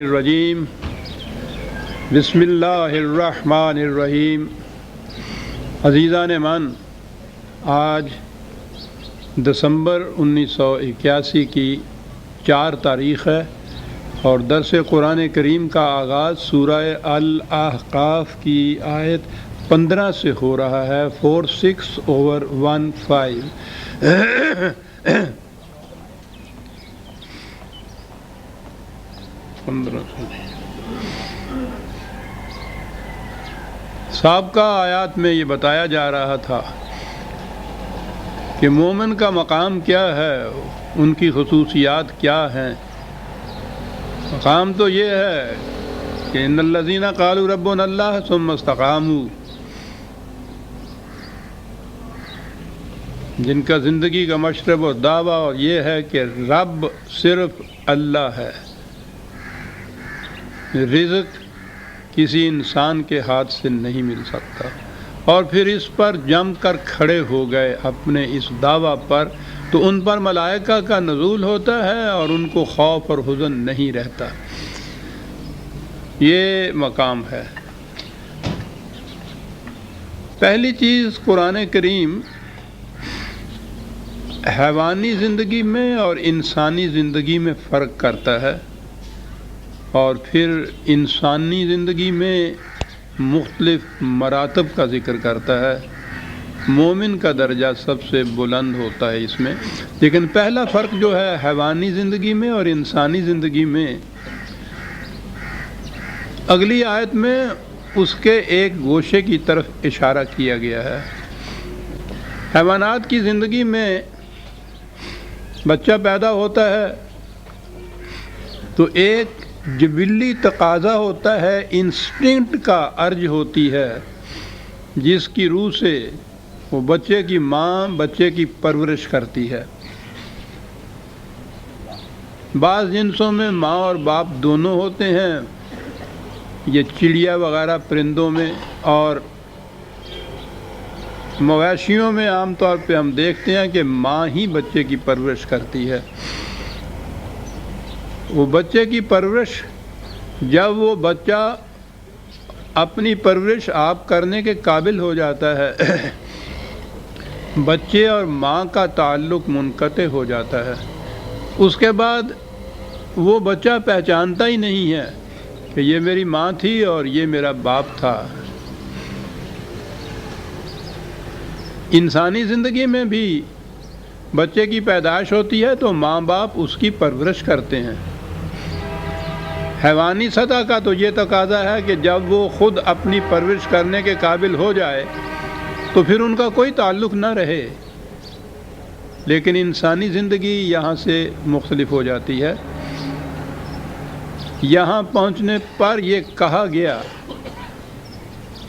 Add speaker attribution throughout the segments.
Speaker 1: الرجیم بسم اللہ الرحمن الرحیم۔ عزیزان من، آج دسمبر 1981 کی 4 تاریخ ہے اور درس قرآن کریم کا آغاز سورہ الاحقاف کی آیت 15 سے ہو رہا ہے، 46/15۔ سابقہ آیات میں یہ بتایا جا رہا تھا کہ مومن کا مقام کیا ہے، ان کی خصوصیات کیا ہیں۔ مقام تو یہ ہے کہ ان الذین قالوا ربنا اللہ ثم استقاموا، جن کا زندگی کا مشرب و دعویٰ یہ ہے کہ رب صرف اللہ ہے، رزق کسی انسان کے ہاتھ سے نہیں مل سکتا، اور پھر اس پر جم کر کھڑے ہو گئے اپنے اس دعویٰ پر، تو ان پر ملائکہ کا نزول ہوتا ہے اور ان کو خوف اور حزن نہیں رہتا۔ یہ مقام ہے۔ پہلی چیز، قرآن کریم حیوانی زندگی میں اور انسانی زندگی میں فرق کرتا ہے، اور پھر انسانی زندگی میں مختلف مراتب کا ذکر کرتا ہے۔ مومن کا درجہ سب سے بلند ہوتا ہے اس میں، لیکن پہلا فرق جو ہے حیوانی زندگی میں اور انسانی زندگی میں، اگلی آیت میں اس کے ایک گوشے کی طرف اشارہ کیا گیا ہے۔ حیوانات کی زندگی میں بچہ پیدا ہوتا ہے تو ایک جبلی تقاضا ہوتا ہے، انسٹنکٹ کا ارج ہوتی ہے، جس کی روح سے وہ بچے کی ماں بچے کی پرورش کرتی ہے۔ بعض جنسوں میں ماں اور باپ دونوں ہوتے ہیں، یہ چڑیا وغیرہ پرندوں میں، اور مویشیوں میں عام طور پہ ہم دیکھتے ہیں کہ ماں ہی بچے کی پرورش کرتی ہے۔ وہ بچے کی پرورش، جب وہ بچہ اپنی پرورش آپ کرنے کے قابل ہو جاتا ہے، بچے اور ماں کا تعلق منقطع ہو جاتا ہے، اس کے بعد وہ بچہ پہچانتا ہی نہیں ہے کہ یہ میری ماں تھی اور یہ میرا باپ تھا۔ انسانی زندگی میں بھی بچے کی پیدائش ہوتی ہے تو ماں باپ اس کی پرورش کرتے ہیں۔ حیوانی سطح کا تو یہ تقاضا ہے کہ جب وہ خود اپنی پرورش کرنے کے قابل ہو جائے تو پھر ان کا کوئی تعلق نہ رہے، لیکن انسانی زندگی یہاں سے مختلف ہو جاتی ہے۔ یہاں پہنچنے پر یہ کہا گیا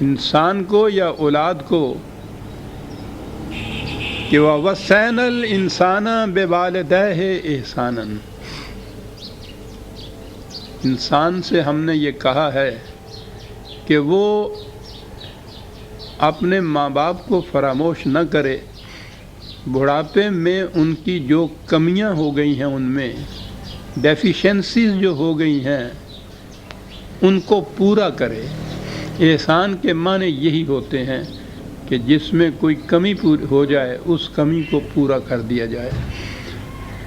Speaker 1: انسان کو یا اولاد کو کہ وَوَصَّيْنَا الْإِنسَانَ بِوَالِدَيْهِ إِحْسَانًا، انسان سے ہم نے یہ کہا ہے کہ وہ اپنے ماں باپ کو فراموش نہ کرے، بڑھاپے میں ان کی جو کمیاں ہو گئی ہیں، ان میں ڈیفیشنسیز جو ہو گئی ہیں، ان کو پورا کرے۔ احسان کے معنی یہی ہوتے ہیں کہ جس میں کوئی کمی ہو جائے اس کمی کو پورا کر دیا جائے۔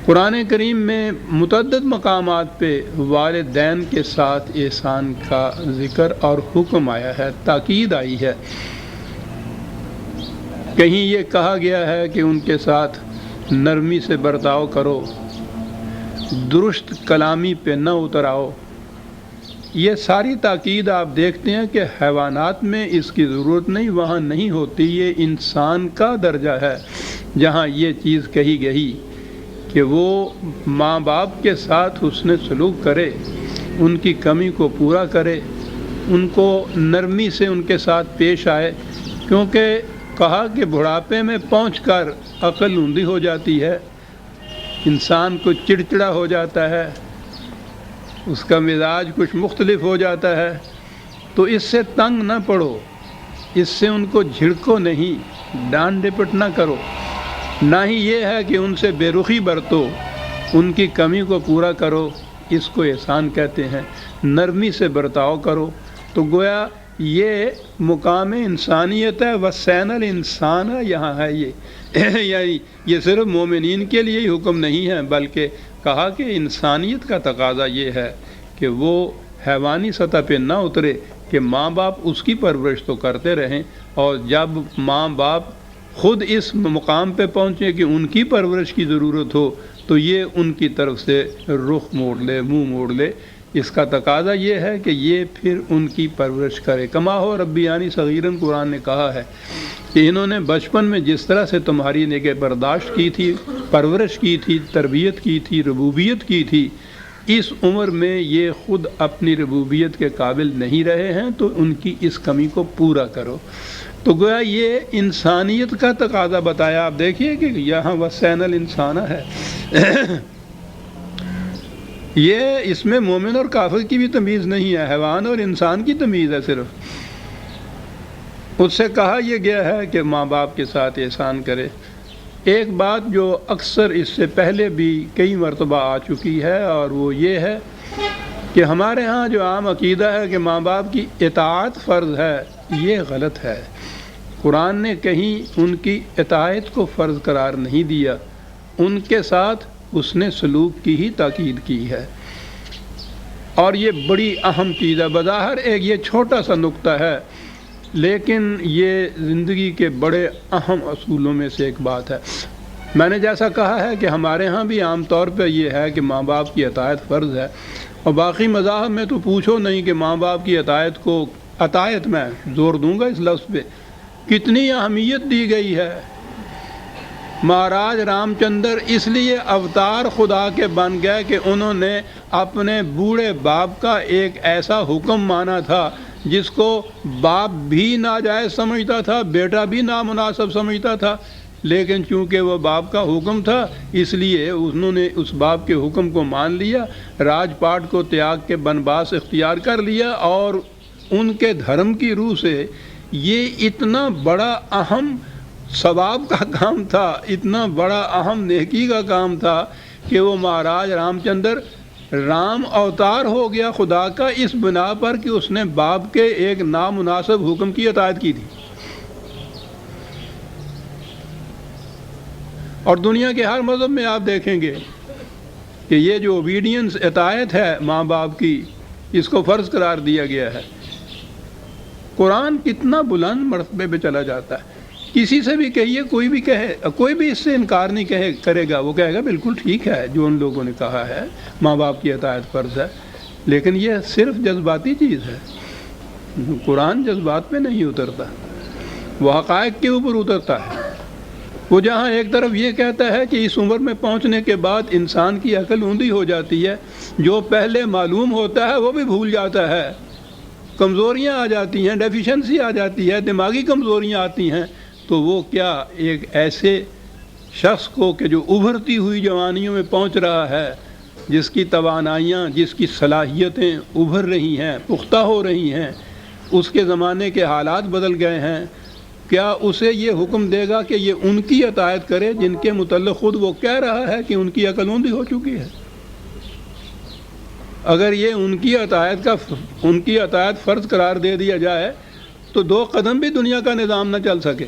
Speaker 1: قرآن کریم میں متعدد مقامات پہ والدین کے ساتھ احسان کا ذکر اور حکم آیا ہے، تاکید آئی ہے۔ کہیں یہ کہا گیا ہے کہ ان کے ساتھ نرمی سے برتاؤ کرو، درست کلامی پہ نہ اتر آؤ۔ یہ ساری تاکید آپ دیکھتے ہیں کہ حیوانات میں اس کی ضرورت نہیں، وہاں نہیں ہوتی۔ یہ انسان کا درجہ ہے جہاں یہ چیز کہی گئی کہ وہ ماں باپ کے ساتھ حسن سلوک کرے، ان کی کمی کو پورا کرے، ان کو نرمی سے ان کے ساتھ پیش آئے، کیونکہ کہا کہ بڑھاپے میں پہنچ کر عقل اندھی ہو جاتی ہے، انسان کو چڑچڑا ہو جاتا ہے، اس کا مزاج کچھ مختلف ہو جاتا ہے۔ تو اس سے تنگ نہ پڑو، اس سے ان کو جھڑکو نہیں، ڈانٹ ڈپٹ نہ کرو، نہ ہی یہ ہے کہ ان سے بے رخی برتو، ان کی کمی کو پورا کرو، اس کو احسان کہتے ہیں، نرمی سے برتاؤ کرو۔ تو گویا یہ مقام انسانیت ہے، وَسَّعْنَ الْإِنسَانَ یہاں ہے یعنی یہ صرف مومنین کے لیے ہی حکم نہیں ہے، بلکہ کہا کہ انسانیت کا تقاضا یہ ہے کہ وہ حیوانی سطح پہ نہ اترے، کہ ماں باپ اس کی پرورش تو کرتے رہیں، اور جب ماں باپ خود اس مقام پہ پہنچے کہ ان کی پرورش کی ضرورت ہو تو یہ ان کی طرف سے رخ موڑ لے، منہ موڑ لے۔ اس کا تقاضا یہ ہے کہ یہ پھر ان کی پرورش کرے۔ کما ہو ربیانی صغیرن، قرآن نے کہا ہے کہ انہوں نے بچپن میں جس طرح سے تمہاری نگہ برداشت کی تھی، پرورش کی تھی، تربیت کی تھی، ربوبیت کی تھی، اس عمر میں یہ خود اپنی ربوبیت کے قابل نہیں رہے ہیں، تو ان کی اس کمی کو پورا کرو۔ تو گویا یہ انسانیت کا تقاضا بتایا۔ آپ دیکھیے کہ یہاں وَسَّعْنَ الْإِنسَانَ ہے، یہ اس میں مومن اور کافر کی بھی تمیز نہیں ہے، حیوان اور انسان کی تمیز ہے صرف۔ اس سے کہا یہ گیا ہے کہ ماں باپ کے ساتھ احسان کرے۔ ایک بات جو اکثر اس سے پہلے بھی کئی مرتبہ آ چکی ہے، اور وہ یہ ہے کہ ہمارے ہاں جو عام عقیدہ ہے کہ ماں باپ کی اطاعت فرض ہے، یہ غلط ہے۔ قرآن نے کہیں ان کی اطاعت کو فرض قرار نہیں دیا، ان کے ساتھ اس نے سلوک کی ہی تاکید کی ہے، اور یہ بڑی اہم چیز ہے۔ بظاہر ایک یہ چھوٹا سا نقطہ ہے، لیکن یہ زندگی کے بڑے اہم اصولوں میں سے ایک بات ہے۔ میں نے جیسا کہا ہے کہ ہمارے ہاں بھی عام طور پہ یہ ہے کہ ماں باپ کی اطاعت فرض ہے، اور باقی مذاہب میں تو پوچھو نہیں کہ ماں باپ کی اطاعت کو، اطاعت میں زور دوں گا اس لفظ پہ، کتنی اہمیت دی گئی ہے۔ مہاراج رام چندر اس لیے اوتار خدا کے بن گئے کہ انہوں نے اپنے بوڑھے باپ کا ایک ایسا حکم مانا تھا جس کو باپ بھی ناجائز سمجھتا تھا، بیٹا بھی نامناسب سمجھتا تھا، لیکن چونکہ وہ باپ کا حکم تھا اس لیے انہوں نے اس باپ کے حکم کو مان لیا، راج پاٹ کو تیاگ کے بنواس اختیار کر لیا، اور ان کے دھرم کی روح سے یہ اتنا بڑا اہم ثواب کا کام تھا، اتنا بڑا اہم نیکی کا کام تھا کہ وہ مہاراج رام چندر رام اوتار ہو گیا خدا کا، اس بنا پر کہ اس نے باپ کے ایک نامناسب حکم کی اطاعت کی تھی۔ اور دنیا کے ہر مذہب میں آپ دیکھیں گے کہ یہ جو اوبیڈینس، اطاعت ہے ماں باپ کی، اس کو فرض قرار دیا گیا ہے۔ قرآن کتنا بلند مرتبے پہ چلا جاتا ہے۔ کسی سے بھی کہیے، کوئی بھی کہے، کوئی بھی اس سے انکار نہیں کرے گا، وہ کہے گا بالکل ٹھیک ہے جو ان لوگوں نے کہا ہے، ماں باپ کی اطاعت فرض ہے، لیکن یہ صرف جذباتی چیز ہے۔ قرآن جذبات پہ نہیں اترتا، وہ حقائق کے اوپر اترتا ہے۔ وہ جہاں ایک طرف یہ کہتا ہے کہ اس عمر میں پہنچنے کے بعد انسان کی عقل اوندھی ہو جاتی ہے، جو پہلے معلوم ہوتا ہے وہ بھی بھول جاتا ہے، کمزوریاں آ جاتی ہیں، ڈیفیشنسی آ جاتی ہے، دماغی کمزوریاں آتی ہیں، تو وہ کیا ایک ایسے شخص کو کہ جو ابھرتی ہوئی جوانیوں میں پہنچ رہا ہے، جس کی توانائیاں، جس کی صلاحیتیں ابھر رہی ہیں، پختہ ہو رہی ہیں، اس کے زمانے کے حالات بدل گئے ہیں، کیا اسے یہ حکم دے گا کہ یہ ان کی اطاعت کرے جن کے متعلق خود وہ کہہ رہا ہے کہ ان کی عقل اوندھی ہو چکی ہے؟ اگر یہ ان کی اطاعت فرض قرار دے دیا جائے تو 2 قدم بھی دنیا کا نظام نہ چل سکے۔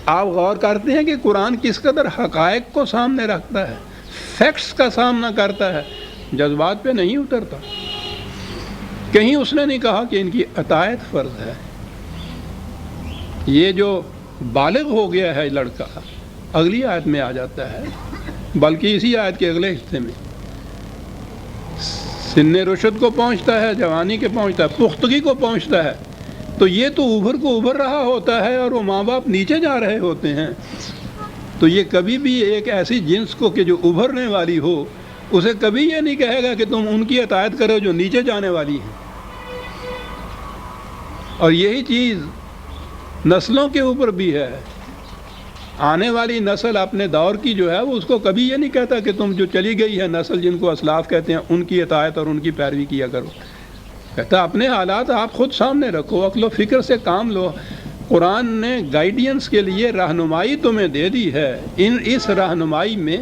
Speaker 1: آپ غور کرتے ہیں کہ قرآن کس قدر حقائق کو سامنے رکھتا ہے، فیکٹس کا سامنا کرتا ہے، جذبات پہ نہیں اترتا۔ کہیں اس نے نہیں کہا کہ ان کی اطاعت فرض ہے۔ یہ جو بالغ ہو گیا ہے لڑکا، اگلی آیت میں آ جاتا ہے، بلکہ اسی آیت کے اگلے حصے میں سن رشد کو پہنچتا ہے، جوانی کے پہنچتا ہے، پختگی کو پہنچتا ہے، تو یہ تو ابھر رہا ہوتا ہے اور وہ ماں باپ نیچے جا رہے ہوتے ہیں۔ تو یہ کبھی بھی ایک ایسی جنس کو کہ جو ابھرنے والی ہو، اسے کبھی یہ نہیں کہے گا کہ تم ان کی اطاعت کرو جو نیچے جانے والی ہیں۔ اور یہی چیز نسلوں کے اوپر بھی ہے۔ آنے والی نسل اپنے دور کی جو ہے وہ اس کو کبھی یہ نہیں کہتا کہ تم جو چلی گئی ہے نسل، جن کو اسلاف کہتے ہیں، ان کی اطاعت اور ان کی پیروی کیا کرو۔ کہتا اپنے حالات آپ خود سامنے رکھو، عقل و فکر سے کام لو۔ قرآن نے گائیڈینس کے لیے رہنمائی تمہیں دے دی ہے، اس رہنمائی میں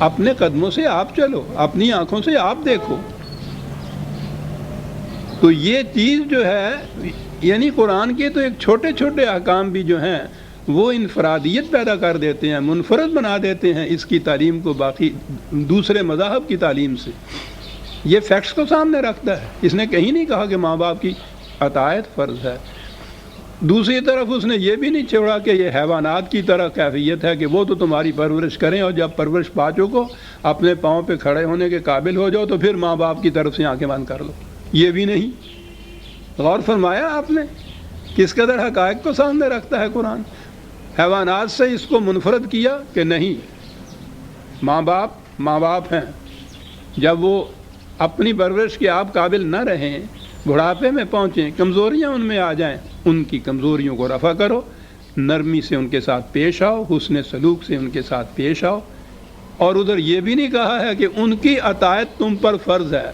Speaker 1: اپنے قدموں سے آپ چلو، اپنی آنکھوں سے آپ دیکھو۔ تو یہ چیز جو ہے، یعنی قرآن کے تو ایک چھوٹے چھوٹے احکام بھی جو ہیں وہ انفرادیت پیدا کر دیتے ہیں، منفرد بنا دیتے ہیں اس کی تعلیم کو باقی دوسرے مذاہب کی تعلیم سے۔ یہ فیکٹس کو سامنے رکھتا ہے، اس نے کہیں نہیں کہا کہ ماں باپ کی اطاعت فرض ہے۔ دوسری طرف اس نے یہ بھی نہیں چھوڑا کہ یہ حیوانات کی طرح کیفیت ہے کہ وہ تو تمہاری پرورش کریں اور جب پرورش پا چکو اپنے پاؤں پہ کھڑے ہونے کے قابل ہو جاؤ تو پھر ماں باپ کی طرف سے آنکھیں بند کر لو۔ یہ بھی نہیں۔ غور فرمایا آپ نے کس قدر حقائق کو سامنے رکھتا ہے قرآن۔ حیوانات سے اس کو منفرد کیا کہ نہیں، ماں باپ ہیں، جب وہ اپنی پرورش کے آپ قابل نہ رہیں، بڑھاپے میں پہنچیں، کمزوریاں ان میں آ جائیں، ان کی کمزوریوں کو رفع کرو، نرمی سے ان کے ساتھ پیش آؤ، حسن سلوک سے ان کے ساتھ پیش آؤ۔ اور ادھر یہ بھی نہیں کہا ہے کہ ان کی اطاعت تم پر فرض ہے،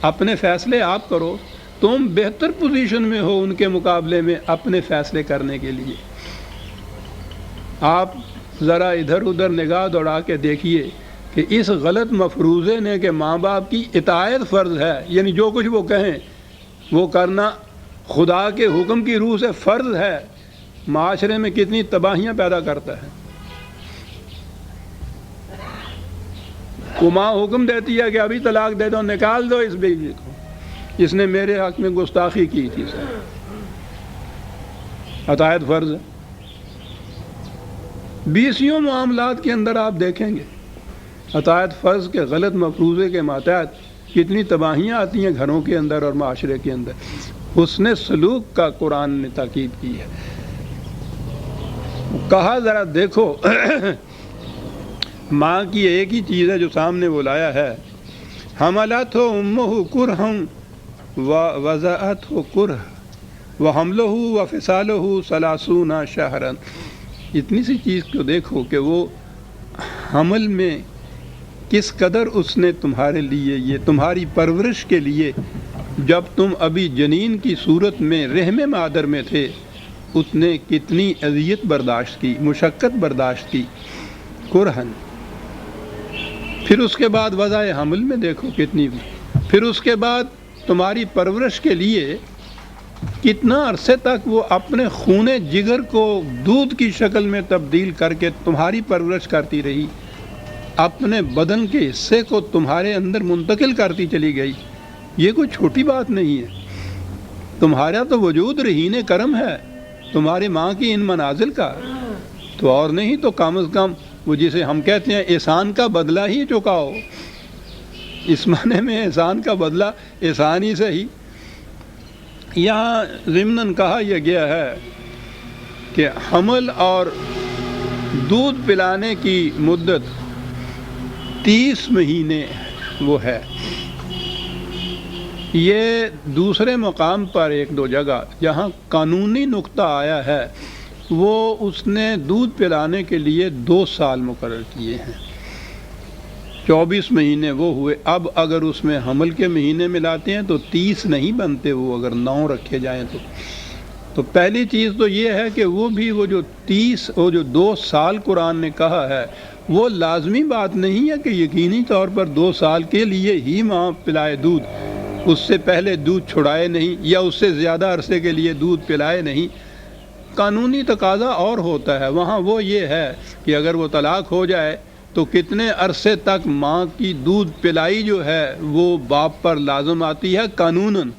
Speaker 1: اپنے فیصلے آپ کرو، تم بہتر پوزیشن میں ہو ان کے مقابلے میں اپنے فیصلے کرنے کے لیے۔ آپ ذرا ادھر ادھر نگاہ دوڑا کے دیکھیے کہ اس غلط مفروضے نے کہ ماں باپ کی اطاعت فرض ہے، یعنی جو کچھ وہ کہیں وہ کرنا خدا کے حکم کی روح سے فرض ہے، معاشرے میں کتنی تباہیاں پیدا کرتا ہے۔ وہ ماں حکم دیتی ہے کہ ابھی طلاق دے دو، نکال دو اس بیوی کو، اس نے میرے حق میں گستاخی کی تھی۔ اطاعت فرض ہے۔ بیسیوں معاملات کے اندر آپ دیکھیں گے اطاعت فرض کے غلط مفروضے کے ماتحت کتنی تباہیاں آتی ہیں گھروں کے اندر اور معاشرے کے اندر۔ حسن سلوک کا قرآن نے تاکید کی ہے۔ کہا ذرا دیکھو ماں کی ایک ہی چیز ہے جو سامنے وہ لایا ہے، حملتہ امہ کرہا ووضعتہ کرہا وحملہ وفصالہ 30 شہرا۔ اتنی سی چیز کو دیکھو کہ وہ حمل میں کس قدر اس نے تمہارے لیے، یہ تمہاری پرورش کے لیے، جب تم ابھی جنین کی صورت میں رحم مادر میں تھے اس نے کتنی اذیت برداشت کی، مشقت برداشت کی، کرہن۔ پھر اس کے بعد وضع حمل میں دیکھو کتنی، پھر اس کے بعد تمہاری پرورش کے لیے کتنا عرصے تک وہ اپنے خون جگر کو دودھ کی شکل میں تبدیل کر کے تمہاری پرورش کرتی رہی، اپنے بدن کے حصے کو تمہارے اندر منتقل کرتی چلی گئی۔ یہ کوئی چھوٹی بات نہیں ہے۔ تمہارا تو وجود رہین کرم ہے تمہاری ماں کی ان منازل کا، تو اور نہیں تو کم از کم وہ جسے ہم کہتے ہیں احسان کا بدلہ ہی چکاؤ۔ اس معنی میں احسان کا بدلہ احسان ہی سے ہی۔ یہاں ضمناً کہا یہ گیا ہے کہ حمل اور دودھ پلانے کی مدت 30 مہینے وہ ہے۔ یہ دوسرے مقام پر ایک دو جگہ جہاں قانونی نقطہ آیا ہے وہ اس نے دودھ پلانے کے لیے 2 سال مقرر کیے ہیں، 24 مہینے وہ ہوئے۔ اب اگر اس میں حمل کے مہینے ملاتے ہیں تو 30 نہیں بنتے، وہ اگر 9 رکھے جائیں تو پہلی چیز تو یہ ہے کہ وہ جو 2 سال قرآن نے کہا ہے وہ لازمی بات نہیں ہے کہ یقینی طور پر 2 سال کے لیے ہی ماں پلائے دودھ، اس سے پہلے دودھ چھڑائے نہیں یا اس سے زیادہ عرصے کے لیے دودھ پلائے نہیں۔ قانونی تقاضا اور ہوتا ہے وہاں، وہ یہ ہے کہ اگر وہ طلاق ہو جائے تو کتنے عرصے تک ماں کی دودھ پلائی جو ہے وہ باپ پر لازم آتی ہے قانوناً۔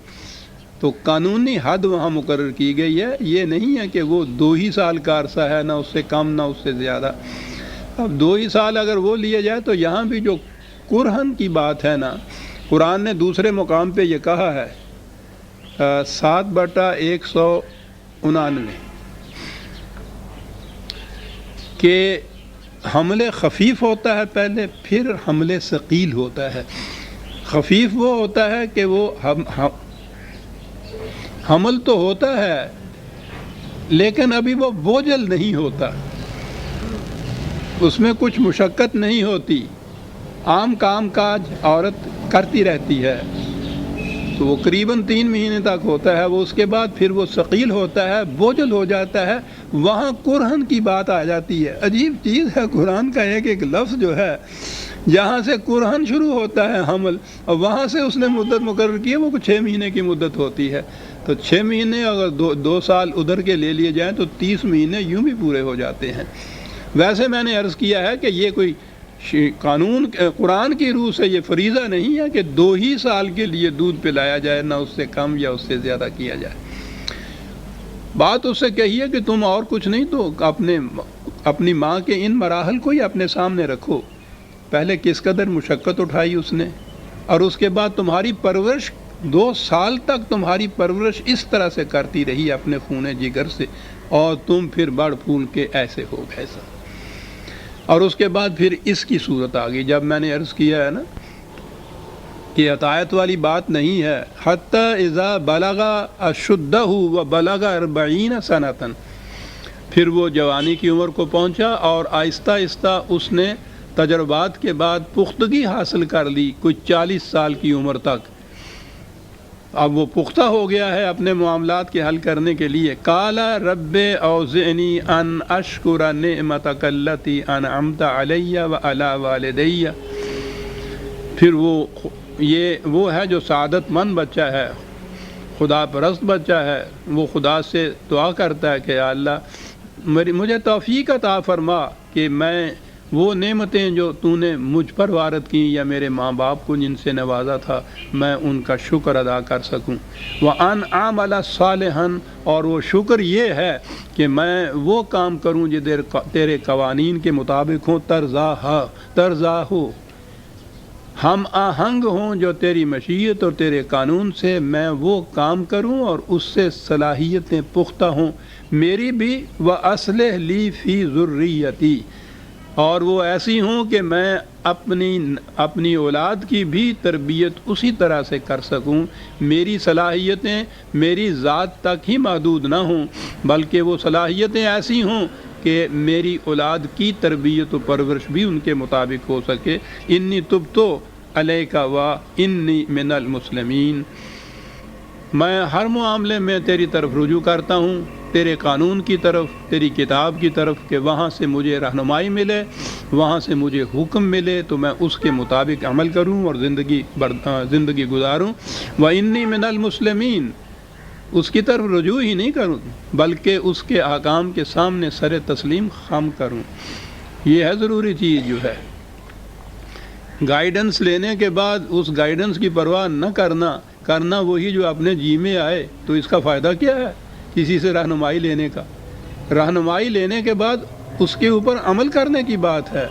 Speaker 1: تو قانونی حد وہاں مقرر کی گئی ہے، یہ نہیں ہے کہ وہ 2 ہی سال کا عرصہ ہے، نہ اس سے کم نہ اس سے زیادہ۔ اب 2 ہی سال اگر وہ لیے جائے تو یہاں بھی جو کرہن کی بات ہے نا، قرآن نے دوسرے مقام پہ یہ کہا ہے 7/199 کہ حمل خفیف ہوتا ہے پہلے، پھر حمل ثقیل ہوتا ہے۔ خفیف وہ ہوتا ہے کہ وہ حمل تو ہوتا ہے لیکن ابھی وہ بوجھل نہیں ہوتا، اس میں کچھ مشقت نہیں ہوتی، عام کام کاج عورت کرتی رہتی ہے، تو وہ قریباً 3 مہینے تک ہوتا ہے۔ وہ اس کے بعد پھر وہ ثقیل ہوتا ہے، بوجھل ہو جاتا ہے، وہاں کرہن کی بات آ جاتی ہے۔ عجیب چیز ہے قرآن کا ایک ایک لفظ جو ہے جہاں سے قرآن شروع ہوتا ہے حمل، اور وہاں سے اس نے مدت مقرر کی ہے وہ 6 مہینے کی مدت ہوتی ہے، تو 6 مہینے اگر 2 سال ادھر کے لے لیے جائیں تو 30 مہینے یوں بھی پورے ہو جاتے ہیں۔ ویسے میں نے عرض کیا ہے کہ یہ کوئی قانون قرآن کی روح سے یہ فریضہ نہیں ہے کہ 2 ہی سال کے لیے دودھ پلایا جائے، نہ اس سے کم یا اس سے زیادہ کیا جائے۔ بات اس سے کہیے کہ تم اور کچھ نہیں تو اپنی ماں کے ان مراحل کو ہی اپنے سامنے رکھو، پہلے کس قدر مشقت اٹھائی اس نے، اور اس کے بعد تمہاری پرورش 2 سال تک تمہاری پرورش اس طرح سے کرتی رہی اپنے خون جگر سے، اور تم پھر بڑھ پھول کے ایسے ہو گئے سا۔ اور اس کے بعد پھر اس کی صورت آ گئی، جب میں نے عرض کیا ہے نا کہ عطایت والی بات نہیں ہے، حتی اذا بلغ اشدہ و بلغ 40 سنۃ، پھر وہ جوانی کی عمر کو پہنچا اور آہستہ آہستہ اس نے تجربات کے بعد پختگی حاصل کر لی، کچھ 40 سال کی عمر تک اب وہ پختہ ہو گیا ہے اپنے معاملات کے حل کرنے کے لیے۔ قال رب اوزعنی ان اشکر نعمتک التی انعمت علی وعلی والدی، پھر وہ ہے جو سعادت مند بچہ ہے، خدا پرست بچہ ہے، وہ خدا سے دعا کرتا ہے کہ یا اللہ مجھے توفیق عطا فرما کہ میں وہ نعمتیں جو تو نے مجھ پر وارد کی یا میرے ماں باپ کو جن سے نوازا تھا میں ان کا شکر ادا کر سکوں۔ وَأَنْ أَعْمَلَ صَالِحًا، اور وہ شکر یہ ہے کہ میں وہ کام کروں جو تیرے قوانین کے مطابق ہوں، ترضا ہو، ہم آہنگ ہوں جو تیری مشیت اور تیرے قانون سے، میں وہ کام کروں اور اس سے صلاحیتیں پختہ ہوں میری بھی، وَأَصْلِحْ لِي فِي ذُرِّيَّتِي، اور وہ ایسی ہوں کہ میں اپنی اولاد کی بھی تربیت اسی طرح سے کر سکوں، میری صلاحیتیں میری ذات تک ہی محدود نہ ہوں بلکہ وہ صلاحیتیں ایسی ہوں کہ میری اولاد کی تربیت و پرورش بھی ان کے مطابق ہو سکے۔ انی تبتو علیک و انی من المسلمین، میں ہر معاملے میں تیری طرف رجوع کرتا ہوں، تیرے قانون کی طرف، تیری کتاب کی طرف، کہ وہاں سے مجھے رہنمائی ملے، وہاں سے مجھے حکم ملے تو میں اس کے مطابق عمل کروں اور زندگی گزاروں۔ وَإِنِّي مِنَ الْمُسْلِمِينَ، اس کی طرف رجوع ہی نہیں کروں بلکہ اس کے احکام کے سامنے سر تسلیم خم کروں۔ یہ ہے ضروری چیز جو ہے، گائیڈنس لینے کے بعد اس گائیڈنس کی پرواہ نہ کرنا وہی جو اپنے جی میں آئے، تو اس کا فائدہ کیا ہے کسی سے رہنمائی لینے کا؟ رہنمائی لینے کے بعد اس کے اوپر عمل کرنے کی بات ہے،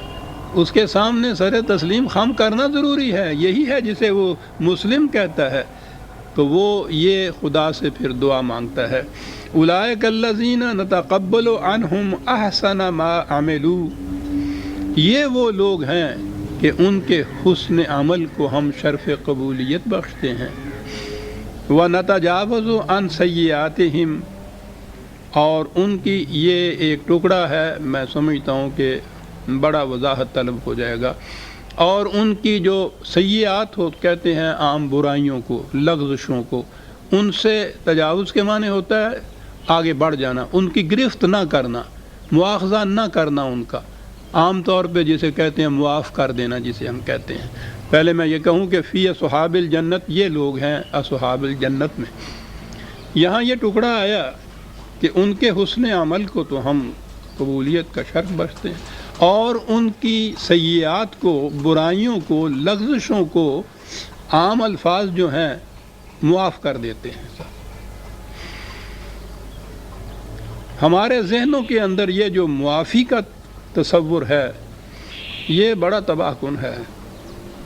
Speaker 1: اس کے سامنے سر تسلیم خم کرنا ضروری ہے، یہی ہے جسے وہ مسلم کہتا ہے۔ تو وہ یہ خدا سے پھر دعا مانگتا ہے، اولئک الذین نتقبل عنہم احسن ما عملوا، یہ وہ لوگ ہیں کہ ان کے حسن عمل کو ہم شرف قبولیت بخشتے ہیں۔ وَنَتَجَاوَزُ عَنْ سَيِّئَاتِهِمْ، اور ان کی یہ ایک ٹکڑا ہے، میں سمجھتا ہوں کہ بڑا وضاحت طلب ہو جائے گا، اور ان کی جو سیئات کہتے ہیں عام برائیوں کو، لغزشوں کو، ان سے تجاوز کے معنی ہوتا ہے آگے بڑھ جانا، ان کی گرفت نہ کرنا، مواخذہ نہ کرنا ان کا، عام طور پہ جسے کہتے ہیں معاف کر دینا جسے ہم کہتے ہیں۔ پہلے میں یہ کہوں کہ فی اصحاب الجنت، یہ لوگ ہیں اصحاب الجنت میں، یہاں یہ ٹکڑا آیا کہ ان کے حسن عمل کو تو ہم قبولیت کا شرط بخشتے ہیں، اور ان کی سیئات کو، برائیوں کو، لغزشوں کو عام الفاظ جو ہیں معاف کر دیتے ہیں۔ ہمارے ذہنوں کے اندر یہ جو معافی کا تصور ہے یہ بڑا تباہ کن ہے،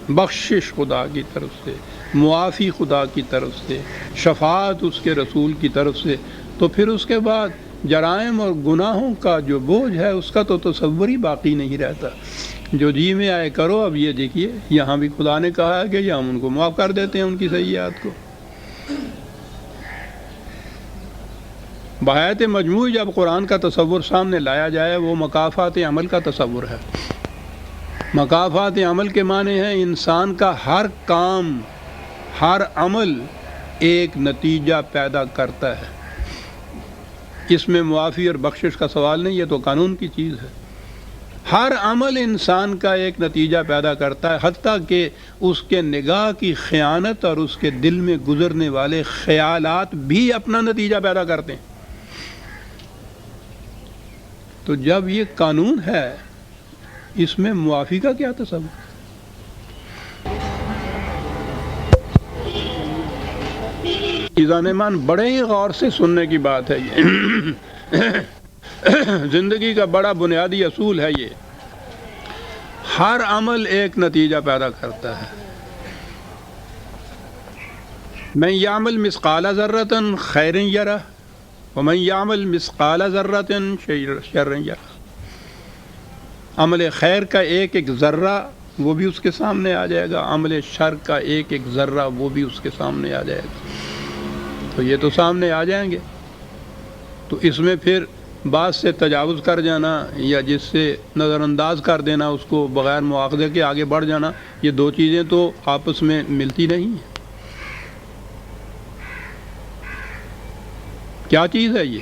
Speaker 1: بخشش خدا کی طرف سے، معافی خدا کی طرف سے، شفاعت اس کے رسول کی طرف سے، تو پھر اس کے بعد جرائم اور گناہوں کا جو بوجھ ہے اس کا تو تصور ہی باقی نہیں رہتا، جو جی میں آئے کرو۔ اب یہ دیکھیے یہاں بھی خدا نے کہا ہے کہ ہم ان کو معاف کر دیتے ہیں ان کی سیئات کو۔ بحیث مجموعی جب قرآن کا تصور سامنے لایا جائے وہ مکافات عمل کا تصور ہے۔ مکافات عمل کے معنی ہے انسان کا ہر کام، ہر عمل ایک نتیجہ پیدا کرتا ہے، اس میں معافی اور بخشش کا سوال نہیں، یہ تو قانون کی چیز ہے۔ ہر عمل انسان کا ایک نتیجہ پیدا کرتا ہے، حتیٰ کہ اس کے نگاہ کی خیانت اور اس کے دل میں گزرنے والے خیالات بھی اپنا نتیجہ پیدا کرتے ہیں۔ تو جب یہ قانون ہے، اس میں معافی کا کیا تصور؟ عزیزان ایمان، بڑے ہی غور سے سننے کی بات ہے یہ۔ زندگی کا بڑا بنیادی اصول ہے یہ۔ ہر عمل ایک نتیجہ پیدا کرتا ہے۔ من یعمل مثقال ذرۃ خیر یرہ ومن یعمل مثقال ذرۃ شر یرہ۔ عمل خیر کا ایک ایک ذرہ وہ بھی اس کے سامنے آ جائے گا، عمل شر کا ایک ایک ذرہ وہ بھی اس کے سامنے آ جائے گا۔ تو یہ تو سامنے آ جائیں گے، تو اس میں پھر بعض سے تجاوز کر جانا یا جس سے نظر انداز کر دینا، اس کو بغیر مواخذے کے آگے بڑھ جانا، یہ دو چیزیں تو آپس میں ملتی نہیں ہیں۔ کیا چیز ہے یہ؟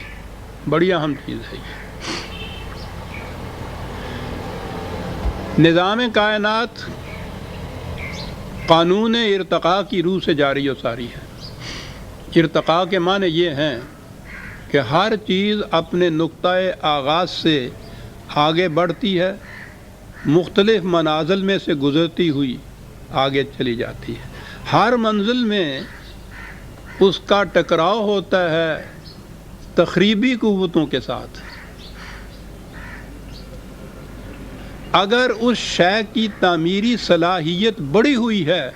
Speaker 1: بڑی اہم چیز ہے یہ۔ نظام کائنات قانون ارتقاء کی روح سے جاری و ساری ہے۔ ارتقاء کے معنی یہ ہیں کہ ہر چیز اپنے نقطۂ آغاز سے آگے بڑھتی ہے، مختلف منازل میں سے گزرتی ہوئی آگے چلی جاتی ہے۔ ہر منزل میں اس کا ٹکراؤ ہوتا ہے تخریبی قوتوں کے ساتھ۔ اگر اس شے کی تعمیری صلاحیت بڑھی ہوئی ہے،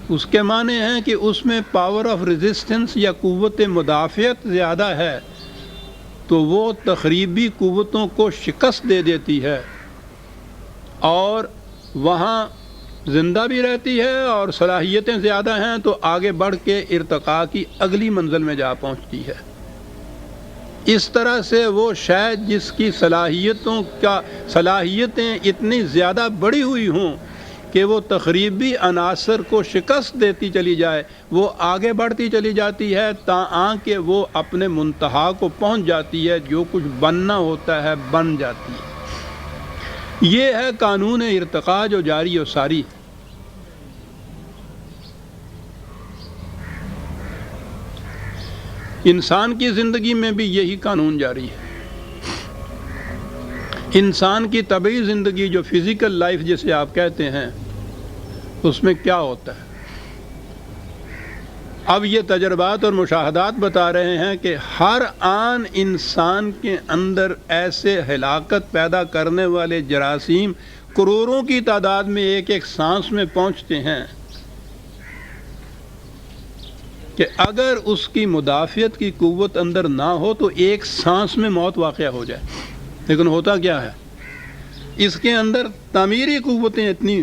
Speaker 1: اس کے معنی ہیں کہ اس میں پاور آف ریزسٹنس یا قوت مدافعت زیادہ ہے، تو وہ تخریبی قوتوں کو شکست دے دیتی ہے اور وہاں زندہ بھی رہتی ہے، اور صلاحیتیں زیادہ ہیں تو آگے بڑھ کے ارتقاء کی اگلی منزل میں جا پہنچتی ہے۔ اس طرح سے وہ شاید جس کی صلاحیتیں اتنی زیادہ بڑھی ہوئی ہوں کہ وہ تخریبی عناصر کو شکست دیتی چلی جائے، وہ آگے بڑھتی چلی جاتی ہے تاں کہ وہ اپنے منتہا کو پہنچ جاتی ہے، جو کچھ بننا ہوتا ہے بن جاتی ہے۔ یہ ہے قانون ارتقاء جو جاری و ساری۔ انسان کی زندگی میں بھی یہی قانون جاری ہے۔ انسان کی طبعی زندگی جو فزیکل لائف جسے آپ کہتے ہیں، اس میں کیا ہوتا ہے؟ اب یہ تجربات اور مشاہدات بتا رہے ہیں کہ ہر آن انسان کے اندر ایسے ہلاکت پیدا کرنے والے جراثیم کروڑوں کی تعداد میں ایک ایک سانس میں پہنچتے ہیں کہ اگر اس کی مدافعت کی قوت اندر نہ ہو تو ایک سانس میں موت واقع ہو جائے۔ لیکن ہوتا کیا ہے؟ اس کے اندر تعمیری قوتیں اتنی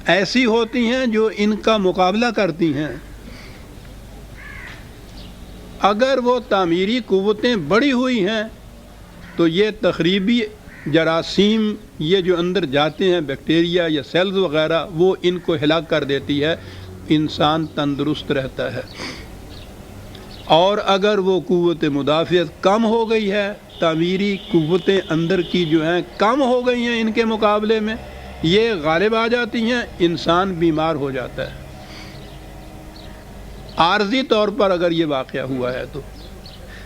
Speaker 1: ایسی ہوتی ہیں جو ان کا مقابلہ کرتی ہیں۔ اگر وہ تعمیری قوتیں بڑھی ہوئی ہیں تو یہ تخریبی جراثیم یہ جو اندر جاتے ہیں، بیکٹیریا یا سیلز وغیرہ، وہ ان کو ہلاک کر دیتی ہے، انسان تندرست رہتا ہے۔ اور اگر وہ قوت مدافعت کم ہو گئی ہے، تعمیری قوتیں اندر کی جو ہیں کم ہو گئی ہیں ان کے مقابلے میں، یہ غالب آ جاتی ہیں، انسان بیمار ہو جاتا ہے۔ عارضی طور پر اگر یہ واقعہ ہوا ہے تو